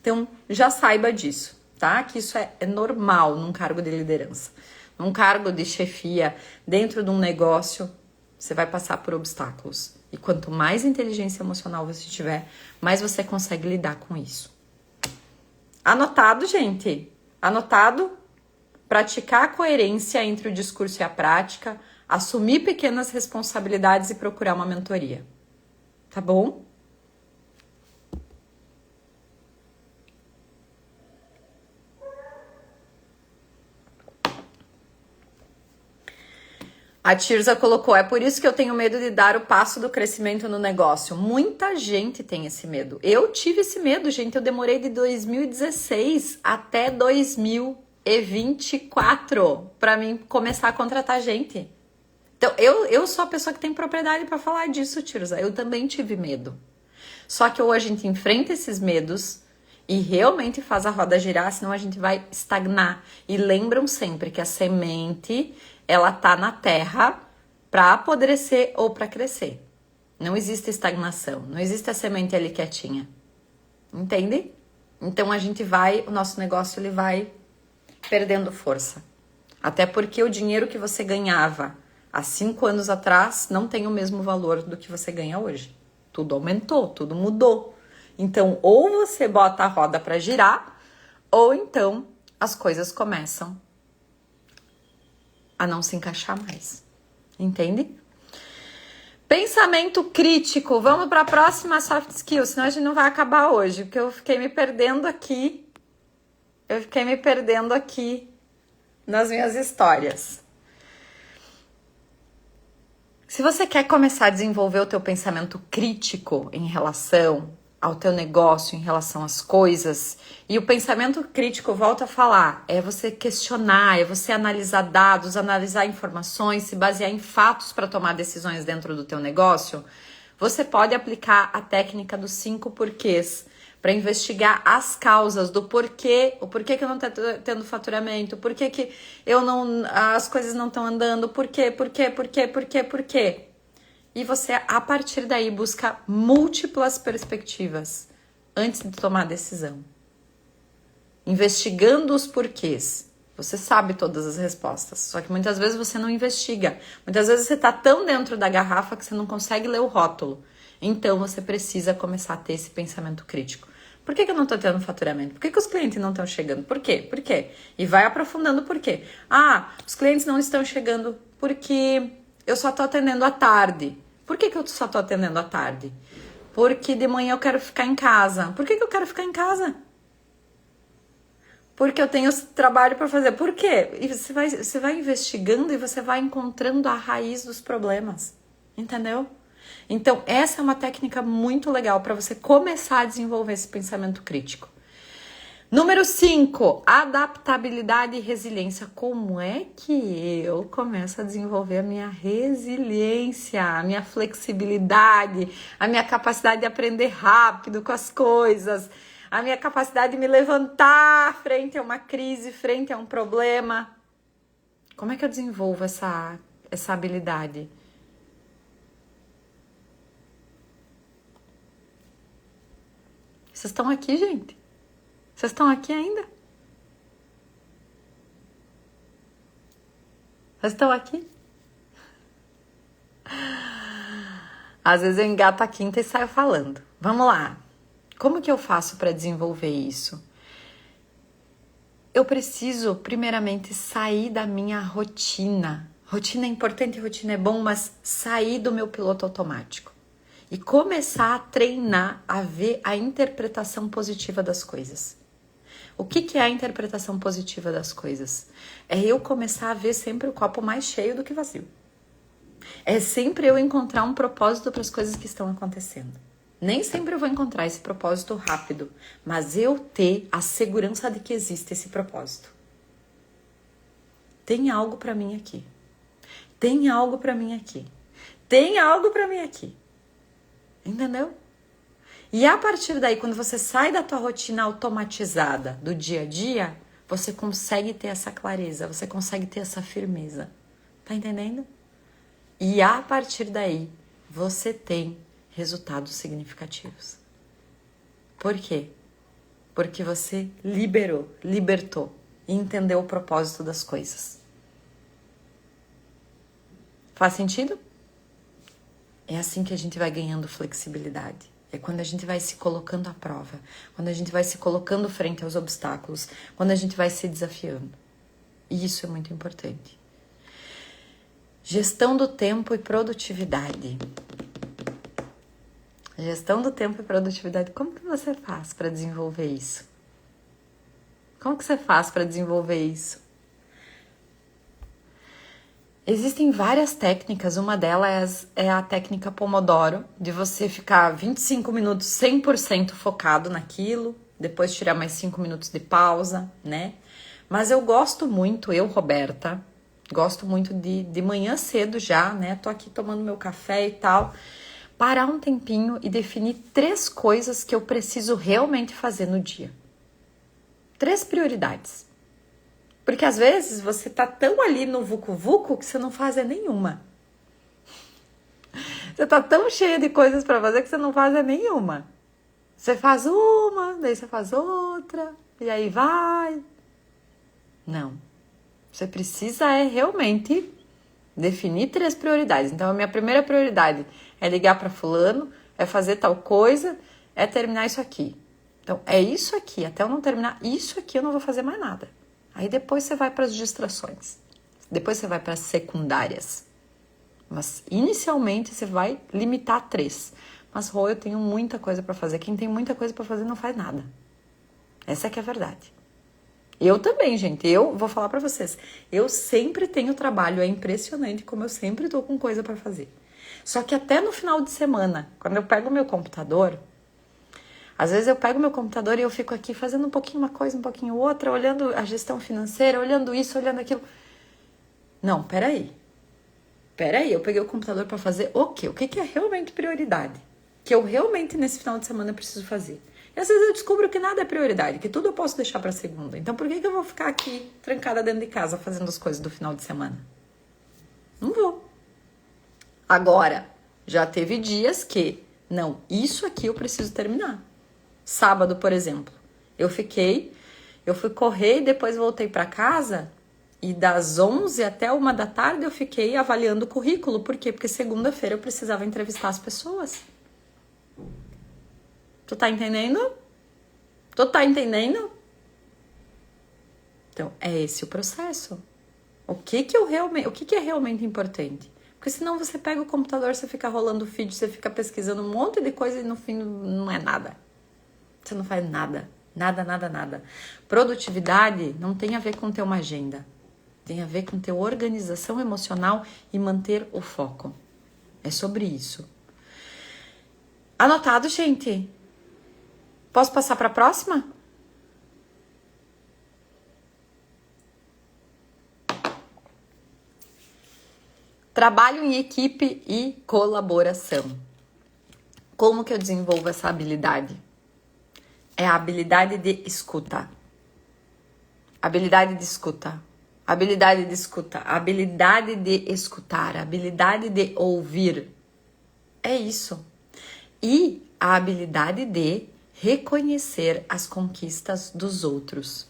Então, já saiba disso, tá? Que isso é normal num cargo de liderança. Num cargo de chefia, dentro de um negócio, você vai passar por obstáculos. E quanto mais inteligência emocional você tiver, mais você consegue lidar com isso. Anotado, gente? Anotado? Praticar a coerência entre o discurso e a prática, assumir pequenas responsabilidades e procurar uma mentoria. Tá bom? A Tirza colocou, é por isso que eu tenho medo de dar o passo do crescimento no negócio. Muita gente tem esse medo. Eu tive esse medo, gente. Eu demorei de 2016 até 2024 para mim começar a contratar gente. Então, eu sou a pessoa que tem propriedade para falar disso, Tirza. Eu também tive medo. Só que hoje a gente enfrenta esses medos e realmente faz a roda girar, senão a gente vai estagnar. E lembram sempre que a semente, ela tá na terra para apodrecer ou para crescer. Não existe estagnação, não existe a semente ali quietinha. Entende? Então o nosso negócio ele vai perdendo força. Até porque o dinheiro que você ganhava há 5 anos atrás não tem o mesmo valor do que você ganha hoje. Tudo aumentou, tudo mudou. Então, ou você bota a roda para girar, ou então as coisas começam a não se encaixar mais. Entende? Pensamento crítico. Vamos para a próxima soft skill, senão a gente não vai acabar hoje, porque eu fiquei me perdendo aqui. Nas minhas histórias. Se você quer começar a desenvolver o teu pensamento crítico em relação ao teu negócio, em relação às coisas, e o pensamento crítico, volta a falar, é você questionar, é você analisar dados, analisar informações, se basear em fatos para tomar decisões dentro do teu negócio, você pode aplicar a técnica dos 5 porquês para investigar as causas do porquê, o porquê que eu não tô tendo faturamento, por que as coisas não estão andando, por quê. E você, a partir daí, busca múltiplas perspectivas antes de tomar a decisão. Investigando os porquês. Você sabe todas as respostas, só que muitas vezes você não investiga. Muitas vezes você tá tão dentro da garrafa que você não consegue ler o rótulo. Então, você precisa começar a ter esse pensamento crítico. Por que eu não estou tendo faturamento? Por que os clientes não estão chegando? Por quê? Por quê? E vai aprofundando por quê. Os clientes não estão chegando porque eu só estou atendendo à tarde. Por que eu só estou atendendo à tarde? Porque de manhã eu quero ficar em casa. Por que eu quero ficar em casa? Porque eu tenho trabalho para fazer. Por quê? E você vai investigando e você vai encontrando a raiz dos problemas. Entendeu? Então, essa é uma técnica muito legal para você começar a desenvolver esse pensamento crítico. Número 5, adaptabilidade e resiliência. Como é que eu começo a desenvolver a minha resiliência, a minha flexibilidade, a minha capacidade de aprender rápido com as coisas, a minha capacidade de me levantar frente a uma crise, frente a um problema? Como é que eu desenvolvo essa habilidade? Vocês estão aqui, gente? Vocês estão aqui ainda? Vocês estão aqui? Às vezes eu engato a quinta e saio falando. Vamos lá. Como que eu faço para desenvolver isso? Eu preciso, primeiramente, sair da minha rotina. Rotina é importante, rotina é bom, mas sair do meu piloto automático. E começar a treinar a ver a interpretação positiva das coisas. O que é a interpretação positiva das coisas? É eu começar a ver sempre o copo mais cheio do que vazio. É sempre eu encontrar um propósito para as coisas que estão acontecendo. Nem sempre eu vou encontrar esse propósito rápido, mas eu ter a segurança de que existe esse propósito. Tem algo para mim aqui. Tem algo para mim aqui. Tem algo para mim aqui. Entendeu? E a partir daí, quando você sai da tua rotina automatizada do dia a dia, você consegue ter essa clareza, você consegue ter essa firmeza. Tá entendendo? E a partir daí, você tem resultados significativos. Por quê? Porque você libertou e entendeu o propósito das coisas. Faz sentido? É assim que a gente vai ganhando flexibilidade. É quando a gente vai se colocando à prova, quando a gente vai se colocando frente aos obstáculos, quando a gente vai se desafiando. E isso é muito importante. Gestão do tempo e produtividade. Gestão do tempo e produtividade. Como que você faz para desenvolver isso? Como que você faz para desenvolver isso? Existem várias técnicas, uma delas é a técnica Pomodoro, de você ficar 25 minutos 100% focado naquilo, depois tirar mais 5 minutos de pausa, né? Mas eu gosto muito, Roberta, gosto muito de manhã cedo já, né? Tô aqui tomando meu café e tal, parar um tempinho e definir 3 coisas que eu preciso realmente fazer no dia. 3 prioridades. Porque às vezes você tá tão ali no vucu-vucu que você não faz nenhuma. Você tá tão cheia de coisas pra fazer que você não faz nenhuma. Você faz uma, daí você faz outra, e aí vai. Não. Você precisa realmente definir 3 prioridades. Então a minha primeira prioridade é ligar pra fulano, é fazer tal coisa, é terminar isso aqui. Então é isso aqui, até eu não terminar isso aqui eu não vou fazer mais nada. Aí depois você vai para as distrações. Depois você vai para as secundárias. Mas inicialmente você vai limitar a 3. Mas, Rô, eu tenho muita coisa para fazer. Quem tem muita coisa para fazer não faz nada. Essa que é a verdade. Eu também, gente. Eu vou falar para vocês. Eu sempre tenho trabalho. É impressionante como eu sempre tô com coisa para fazer. Só que até no final de semana, quando eu pego o meu computador... Às vezes eu pego meu computador e eu fico aqui fazendo um pouquinho uma coisa, um pouquinho outra, olhando a gestão financeira, olhando isso, olhando aquilo. Não, peraí, eu peguei o computador para fazer o quê? O que é realmente prioridade? Que eu realmente nesse final de semana preciso fazer. E às vezes eu descubro que nada é prioridade, que tudo eu posso deixar para segunda. Então por que eu vou ficar aqui trancada dentro de casa fazendo as coisas do final de semana? Não vou. Agora, já teve dias que, não, isso aqui eu preciso terminar. Sábado, por exemplo, eu fui correr e depois voltei para casa e das 11 até 1 da tarde eu fiquei avaliando o currículo. Por quê? Porque segunda-feira eu precisava entrevistar as pessoas. Tu tá entendendo? Tu tá entendendo? Então, é esse o processo. O que é realmente importante? Porque senão você pega o computador, você fica rolando o feed, você fica pesquisando um monte de coisa e no fim não é nada. Você não faz nada. Nada. Produtividade não tem a ver com ter uma agenda. Tem a ver com ter organização emocional e manter o foco. É sobre isso. Anotado, gente? Posso passar para a próxima? Trabalho em equipe e colaboração. Como que eu desenvolvo essa habilidade? É a habilidade de escuta. Habilidade de escuta. Habilidade de escuta. Habilidade de escutar. Habilidade de ouvir. É isso. E a habilidade de reconhecer as conquistas dos outros.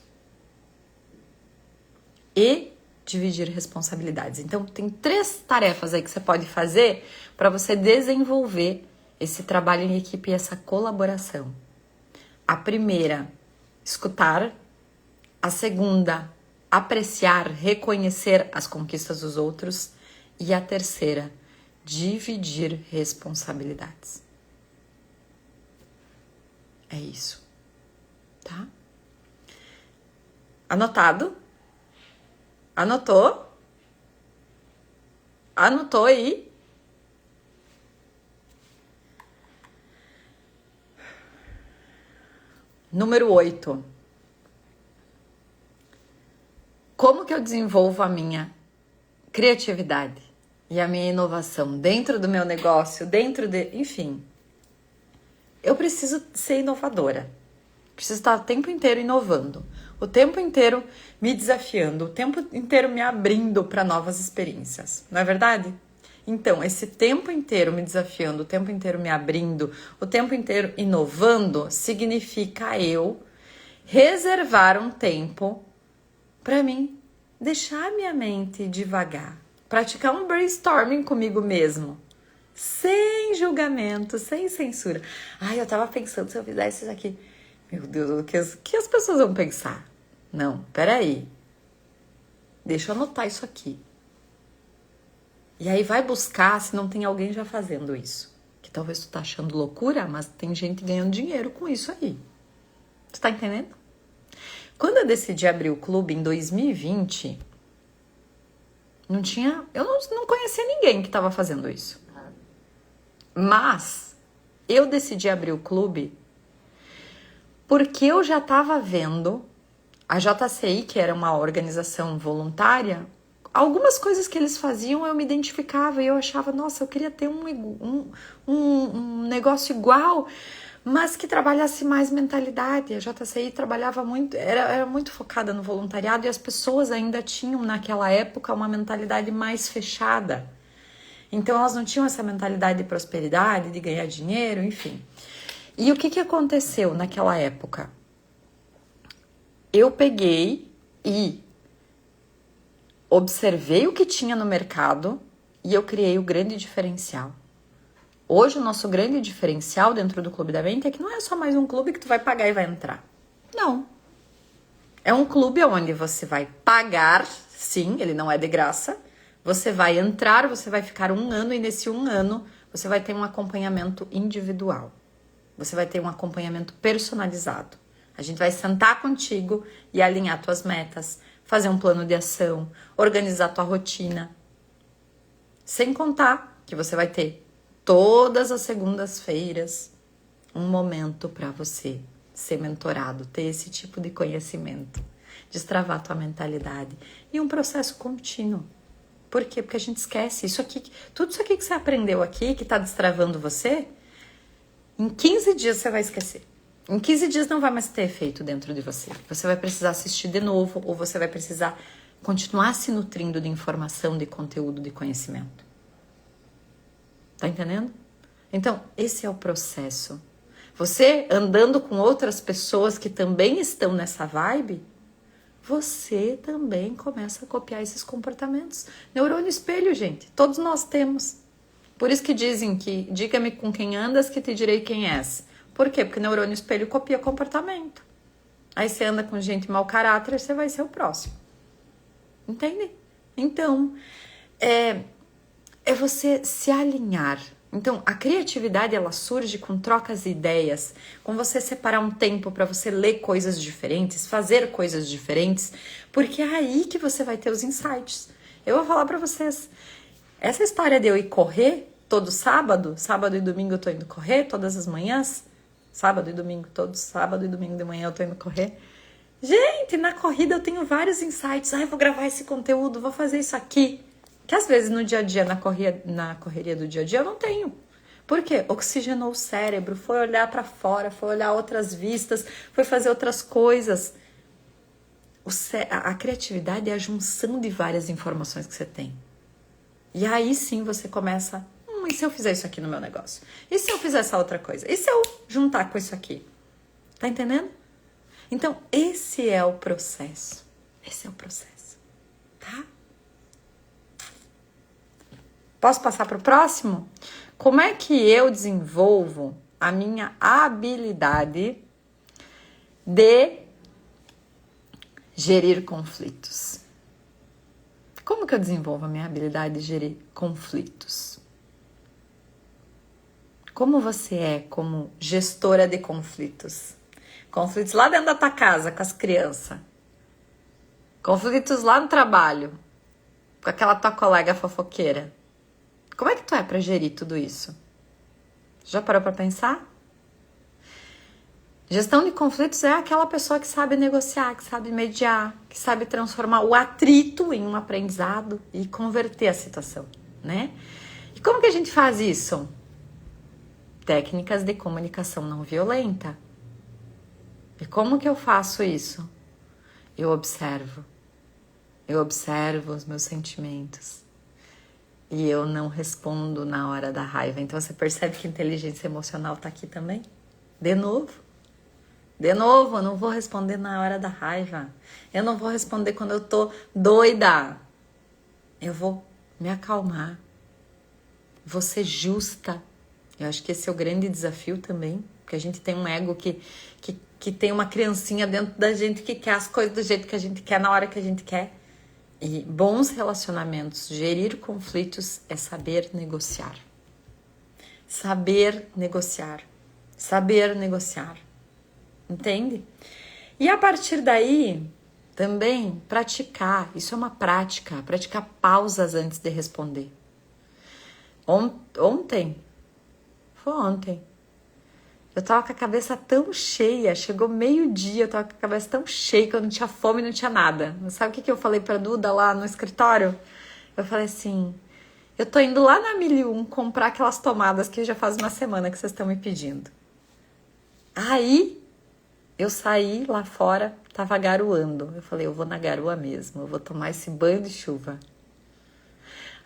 E dividir responsabilidades. Então, tem 3 tarefas aí que você pode fazer para você desenvolver esse trabalho em equipe e essa colaboração. A primeira, escutar. A segunda, apreciar, reconhecer as conquistas dos outros. E a terceira, dividir responsabilidades. É isso, tá? Anotado? Anotou? Anotou aí? Número 8. Como que eu desenvolvo a minha criatividade e a minha inovação dentro do meu negócio, enfim. Eu preciso ser inovadora. Preciso estar o tempo inteiro inovando, o tempo inteiro me desafiando, o tempo inteiro me abrindo para novas experiências, não é verdade? Então, esse tempo inteiro me desafiando, o tempo inteiro me abrindo, o tempo inteiro inovando, significa eu reservar um tempo para mim, deixar minha mente devagar, praticar um brainstorming comigo mesmo, sem julgamento, sem censura. Ai, eu tava pensando se eu fizesse isso aqui. Meu Deus, o que as pessoas vão pensar? Não, peraí. Deixa eu anotar isso aqui. E aí vai buscar se não tem alguém já fazendo isso. Que talvez tu tá achando loucura, mas tem gente ganhando dinheiro com isso aí. Tu tá entendendo? Quando eu decidi abrir o clube em 2020, eu não conhecia ninguém que tava fazendo isso. Mas eu decidi abrir o clube porque eu já estava vendo a JCI, que era uma organização voluntária, algumas coisas que eles faziam eu me identificava e eu achava, nossa, eu queria ter um negócio igual, mas que trabalhasse mais mentalidade. A JCI trabalhava muito, era muito focada no voluntariado e as pessoas ainda tinham naquela época uma mentalidade mais fechada. Então elas não tinham essa mentalidade de prosperidade, de ganhar dinheiro, enfim. E o que aconteceu naquela época? Eu peguei e observei o que tinha no mercado e eu criei o grande diferencial. Hoje o nosso grande diferencial dentro do Clube da Mente é que não é só mais um clube que tu vai pagar e vai entrar. Não. É um clube onde você vai pagar, sim, ele não é de graça. Você vai entrar, você vai ficar 1 ano e nesse 1 ano você vai ter um acompanhamento individual. Você vai ter um acompanhamento personalizado. A gente vai sentar contigo e alinhar tuas metas, fazer um plano de ação, organizar tua rotina. Sem contar que você vai ter todas as segundas-feiras um momento para você ser mentorado, ter esse tipo de conhecimento, destravar tua mentalidade e um processo contínuo. Por quê? Porque a gente esquece isso aqui, tudo isso aqui que você aprendeu aqui, que tá destravando você, em 15 dias você vai esquecer. Em 15 dias não vai mais ter efeito dentro de você. Você vai precisar assistir de novo ou você vai precisar continuar se nutrindo de informação, de conteúdo, de conhecimento. Tá entendendo? Então, esse é o processo. Você andando com outras pessoas que também estão nessa vibe, você também começa a copiar esses comportamentos. Neurônio espelho, gente. Todos nós temos. Por isso que dizem que diga-me com quem andas que te direi quem és. Por quê? Porque neurônio espelho copia comportamento. Aí você anda com gente mau caráter, você vai ser o próximo. Entende? Então, é você se alinhar. Então, a criatividade, ela surge com trocas de ideias, com você separar um tempo para você ler coisas diferentes, fazer coisas diferentes, porque é aí que você vai ter os insights. Eu vou falar para vocês, essa história de eu ir correr todo sábado e domingo eu tô indo correr, todas as manhãs, sábado e domingo de manhã eu tô indo correr. Gente, na corrida eu tenho vários insights. Eu vou gravar esse conteúdo, vou fazer isso aqui. Que às vezes no dia a dia, na correria do dia a dia, eu não tenho. Por quê? Oxigenou o cérebro, foi olhar para fora, foi olhar outras vistas, foi fazer outras coisas. A criatividade é a junção de várias informações que você tem. E aí sim você começa, e se eu fizer isso aqui no meu negócio? E se eu fizer essa outra coisa? E se eu juntar com isso aqui? Tá entendendo? Então, esse é o processo. Esse é o processo. Tá? Posso passar para o próximo? Como é que eu desenvolvo a minha habilidade de gerir conflitos? Como que eu desenvolvo a minha habilidade de gerir conflitos? Como você é como gestora de conflitos? Conflitos lá dentro da tua casa com as crianças. Conflitos lá no trabalho com aquela tua colega fofoqueira. Como é que tu é para gerir tudo isso? Já parou para pensar? Gestão de conflitos é aquela pessoa que sabe negociar, que sabe mediar, que sabe transformar o atrito em um aprendizado e converter a situação, né? E como que a gente faz isso? Técnicas de comunicação não violenta. E como que eu faço isso? Eu observo os meus sentimentos e eu não respondo na hora da raiva. Então você percebe que a inteligência emocional tá aqui também? De novo, eu não vou responder na hora da raiva. Eu não vou responder quando eu tô doida. Eu vou me acalmar. Vou ser justa. Eu acho que esse é o grande desafio também. Porque a gente tem um ego que tem uma criancinha dentro da gente que quer as coisas do jeito que a gente quer, na hora que a gente quer. E bons relacionamentos, gerir conflitos é saber negociar. Saber negociar. Saber negociar. Entende? E a partir daí, também praticar. Isso é uma prática. Praticar pausas antes de responder. Ontem. Eu tava com a cabeça tão cheia. Chegou meio-dia, eu tava com a cabeça tão cheia que eu não tinha fome, não tinha nada. Sabe o que eu falei pra Duda lá no escritório? Eu falei assim, eu tô indo lá na 1001 comprar aquelas tomadas que já faz uma semana que vocês estão me pedindo. Aí, eu saí lá fora, tava garoando. Eu falei, eu vou na garoa mesmo, eu vou tomar esse banho de chuva.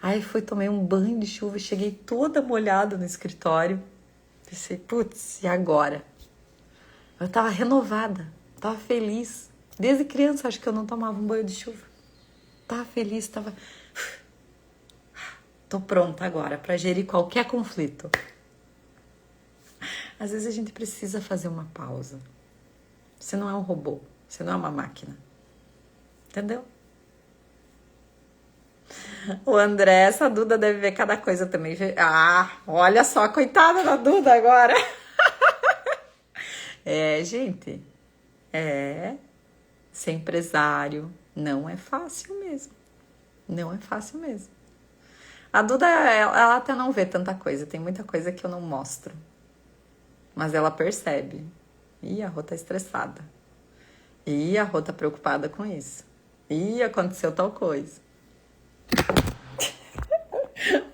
Aí tomei um banho de chuva e cheguei toda molhada no escritório. Pensei, putz, e agora? Eu tava renovada, tava feliz. Desde criança acho que eu não tomava um banho de chuva. Tava feliz, tava... Tô pronta agora para gerir qualquer conflito. Às vezes a gente precisa fazer uma pausa. Você não é um robô, você não é uma máquina. Entendeu? O André, essa Duda deve ver cada coisa também. Ah, olha só, coitada da Duda agora. Gente, ser empresário não é fácil mesmo. Não é fácil mesmo. A Duda, ela até não vê tanta coisa, tem muita coisa que eu não mostro. Mas ela percebe. Ih, a Rô tá estressada. Ih, a Rô tá preocupada com isso. Ih, aconteceu tal coisa.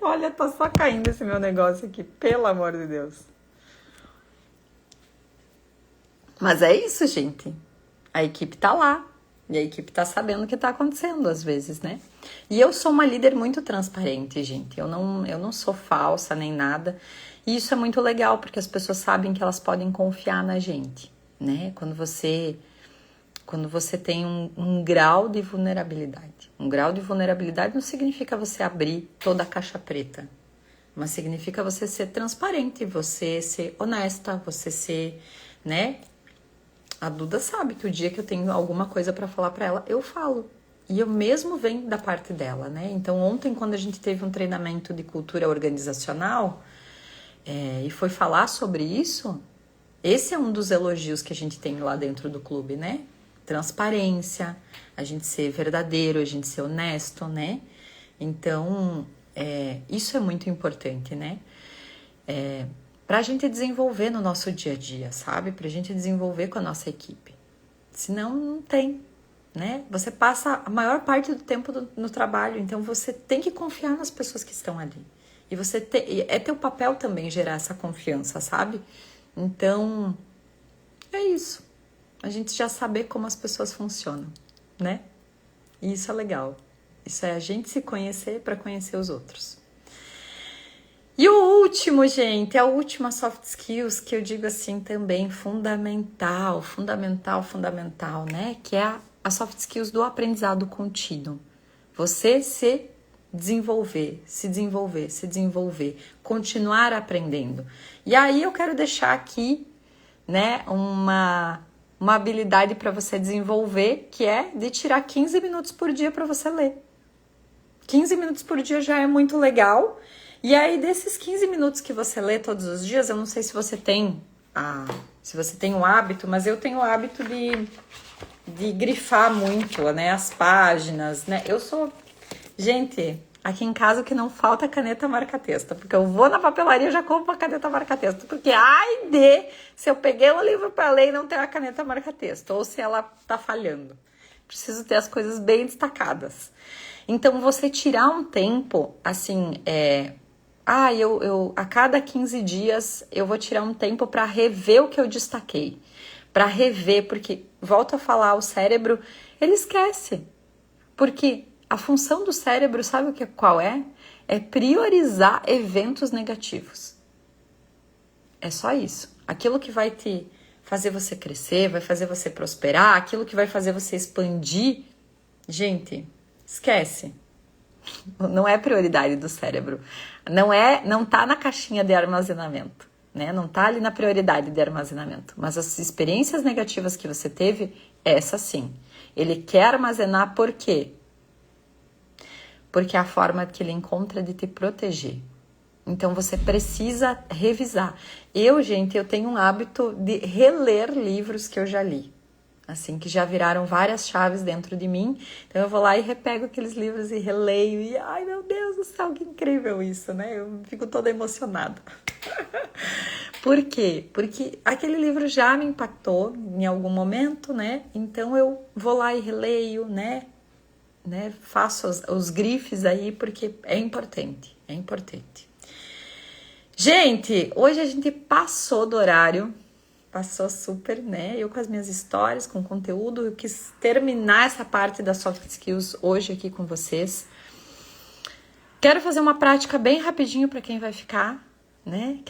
Olha, tá só caindo esse meu negócio aqui, pelo amor de Deus. Mas é isso, gente. A equipe tá lá. E a equipe tá sabendo o que tá acontecendo às vezes, né? E eu sou uma líder muito transparente, gente. Eu não sou falsa nem nada. E isso é muito legal, porque as pessoas sabem que elas podem confiar na gente, né? Quando você tem um grau de vulnerabilidade. Um grau de vulnerabilidade não significa você abrir toda a caixa preta, mas significa você ser transparente, você ser honesta, você ser, né? A Duda sabe que o dia que eu tenho alguma coisa para falar para ela, eu falo. E eu mesmo venho da parte dela, né? Então ontem, quando a gente teve um treinamento de cultura organizacional, e foi falar sobre isso, esse é um dos elogios que a gente tem lá dentro do clube, né? Transparência, a gente ser verdadeiro, a gente ser honesto, né? Então, isso é muito importante, né? Pra gente desenvolver no nosso dia a dia, sabe? Pra gente desenvolver com a nossa equipe. Senão, não tem. né? Você passa a maior parte do tempo no trabalho, então você tem que confiar nas pessoas que estão ali. E é teu papel também gerar essa confiança, sabe? Então, é isso. A gente já saber como as pessoas funcionam, né? E isso é legal. Isso é a gente se conhecer para conhecer os outros. E o último, gente, a última soft skills que eu digo assim também fundamental, né? Que é a soft skills do aprendizado contínuo. Você se desenvolver, continuar aprendendo. E aí eu quero deixar aqui, né, uma habilidade para você desenvolver, que é de tirar 15 minutos por dia para você ler. 15 minutos por dia já é muito legal. E aí, desses 15 minutos que você lê todos os dias, eu não sei se você tem um hábito, mas eu tenho o hábito de grifar muito, né, as páginas, né? Gente, aqui em casa o que não falta é caneta marca-texto, porque eu vou na papelaria e já compro a caneta marca-texto, porque se eu peguei um livro para ler e não ter a caneta marca-texto, ou se ela tá falhando. Preciso ter as coisas bem destacadas. Então, você tirar um tempo, assim, a cada 15 dias eu vou tirar um tempo para rever o que eu destaquei. Para rever, porque, volto a falar, o cérebro, ele esquece. Porque a função do cérebro, sabe qual é? É priorizar eventos negativos. É só isso. Aquilo que vai te fazer você crescer, vai fazer você prosperar, aquilo que vai fazer você expandir, gente, esquece. Não é prioridade do cérebro. Não tá na caixinha de armazenamento, né? Não tá ali na prioridade de armazenamento. Mas as experiências negativas que você teve, essa sim. Ele quer armazenar por quê? Porque é a forma que ele encontra de te proteger. Então você precisa revisar. Eu tenho um hábito de reler livros que eu já li. Assim, que já viraram várias chaves dentro de mim. Então eu vou lá e repego aqueles livros e releio. E ai, meu Deus do céu, que incrível isso, né? Eu fico toda emocionada. Por quê? Porque aquele livro já me impactou em algum momento, né? Então eu vou lá e releio, né? Faço os grifes aí, porque é importante. É importante. Gente, hoje a gente passou do horário. Passou super, né? Eu com as minhas histórias, com conteúdo, eu quis terminar essa parte das soft skills hoje aqui com vocês. Quero fazer uma prática bem rapidinho para quem vai ficar, né?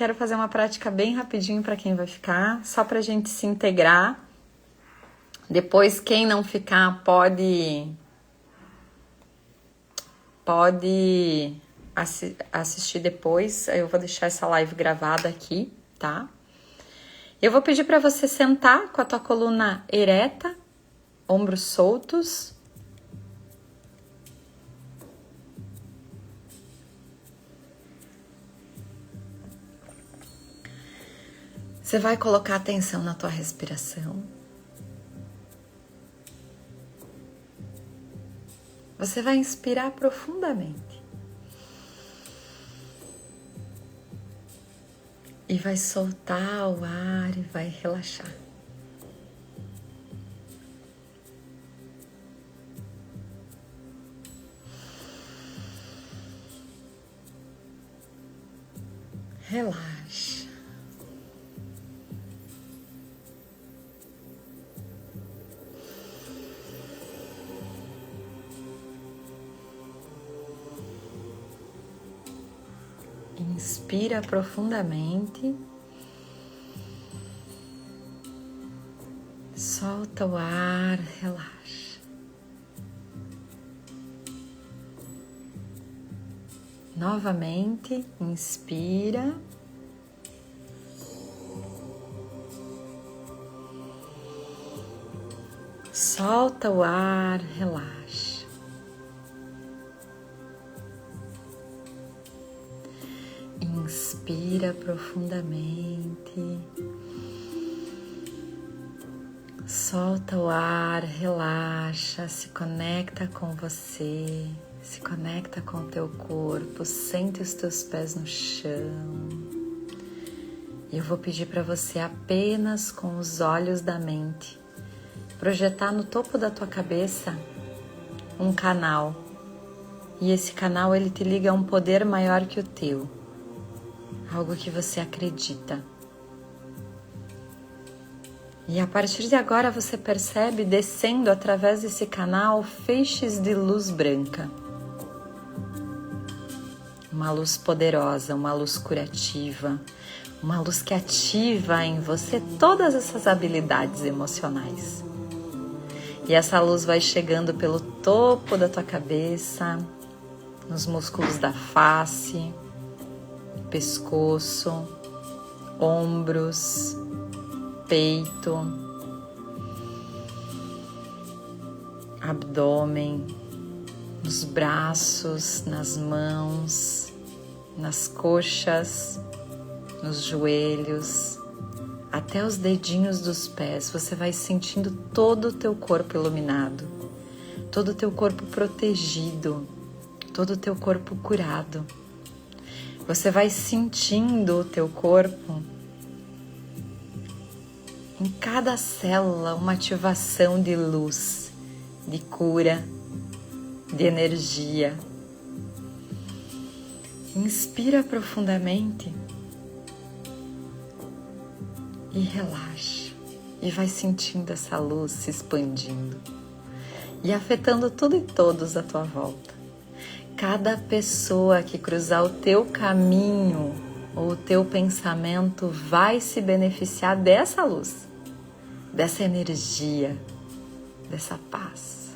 Só pra gente se integrar. Depois, quem não ficar pode assistir depois. Eu vou deixar essa live gravada aqui, tá? Eu vou pedir para você sentar com a tua coluna ereta, ombros soltos. Você vai colocar atenção na tua respiração. Você vai inspirar profundamente. E vai soltar o ar e vai relaxar. Relaxa. Inspira profundamente. Solta o ar, relaxa. Novamente, inspira. Solta o ar, relaxa. Inspira profundamente. Solta o ar, relaxa, se conecta com você, se conecta com o teu corpo, sente os teus pés no chão. E eu vou pedir para você apenas com os olhos da mente projetar no topo da tua cabeça um canal. E esse canal, ele te liga a um poder maior que o teu. Algo que você acredita. E a partir de agora você percebe descendo através desse canal feixes de luz branca. Uma luz poderosa, uma luz curativa, uma luz que ativa em você todas essas habilidades emocionais. E essa luz vai chegando pelo topo da tua cabeça, nos músculos da face, pescoço, ombros, peito, abdômen, nos braços, nas mãos, nas coxas, nos joelhos, até os dedinhos dos pés. Você vai sentindo todo o teu corpo iluminado, todo o teu corpo protegido, todo o teu corpo curado. Você vai sentindo o teu corpo, em cada célula, uma ativação de luz, de cura, de energia. Inspira profundamente e relaxa. E vai sentindo essa luz se expandindo e afetando tudo e todos à tua volta. Cada pessoa que cruzar o teu caminho ou o teu pensamento vai se beneficiar dessa luz, dessa energia, dessa paz,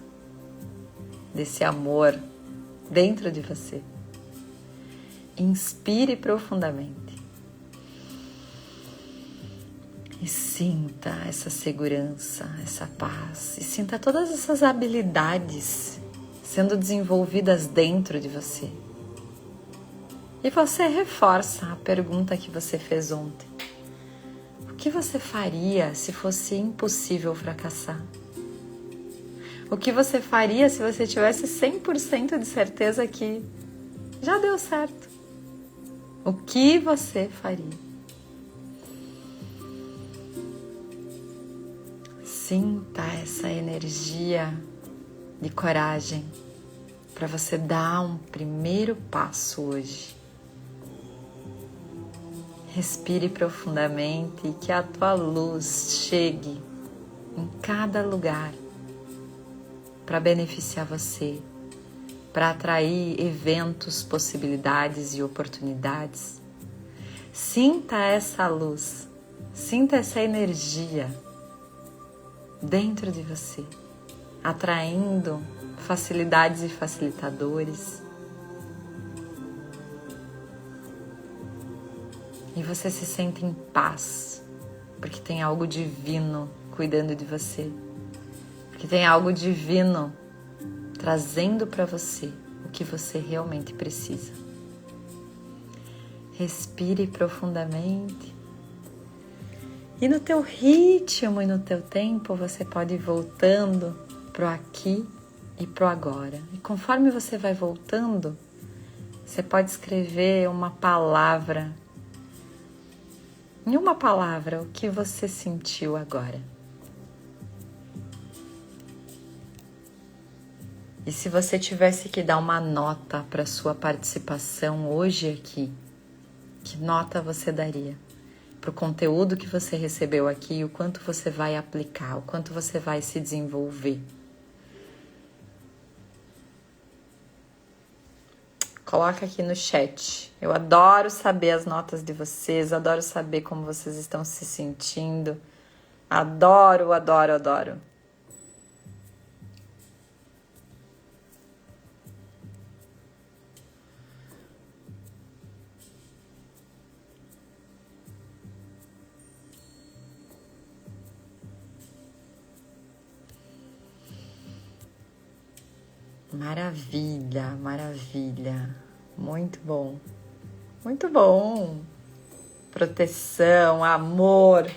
desse amor dentro de você. Inspire profundamente e sinta essa segurança, essa paz, e sinta todas essas habilidades sendo desenvolvidas dentro de você. E você reforça a pergunta que você fez ontem. O que você faria se fosse impossível fracassar? O que você faria se você tivesse 100% de certeza que já deu certo? O que você faria? Sinta essa energia de coragem para você dar um primeiro passo hoje. Respire profundamente e que a tua luz chegue em cada lugar para beneficiar você, para atrair eventos, possibilidades e oportunidades. Sinta essa luz, sinta essa energia dentro de você, atraindo facilidades e facilitadores. E você se sente em paz, porque tem algo divino cuidando de você, porque tem algo divino trazendo para você o que você realmente precisa. Respire profundamente. E no teu ritmo e no teu tempo, você pode ir voltando pro aqui e pro agora. E conforme você vai voltando, você pode escrever uma palavra. Em uma palavra, o que você sentiu agora? E se você tivesse que dar uma nota para sua participação hoje aqui, que nota você daria? Para o conteúdo que você recebeu aqui, o quanto você vai aplicar, o quanto você vai se desenvolver. Coloca aqui no chat. Eu adoro saber as notas de vocês, adoro saber como vocês estão se sentindo. Adoro, adoro, adoro. Maravilha, maravilha. Muito bom. Muito bom. Proteção, amor,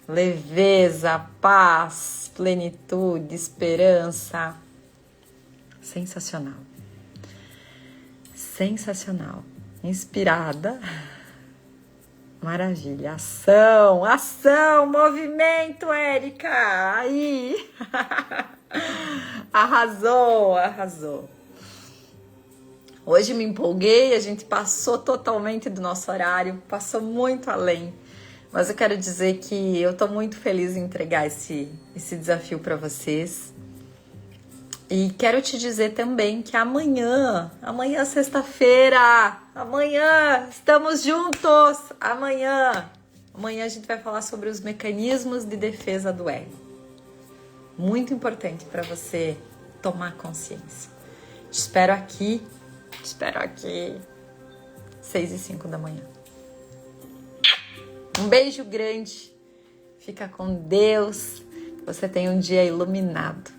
leveza, paz, plenitude, esperança. Sensacional. Sensacional. Inspirada. Maravilha. Ação, ação, movimento, Érica. Aí. Arrasou, arrasou. Hoje me empolguei, a gente passou totalmente do nosso horário, passou muito além. Mas eu quero dizer que eu tô muito feliz em entregar esse desafio para vocês. E quero te dizer também que amanhã sexta-feira, amanhã estamos juntos, amanhã a gente vai falar sobre os mecanismos de defesa do ego. Muito importante para você tomar consciência. Te espero aqui, 6h05 da manhã. Um beijo grande, fica com Deus, que você tenha um dia iluminado.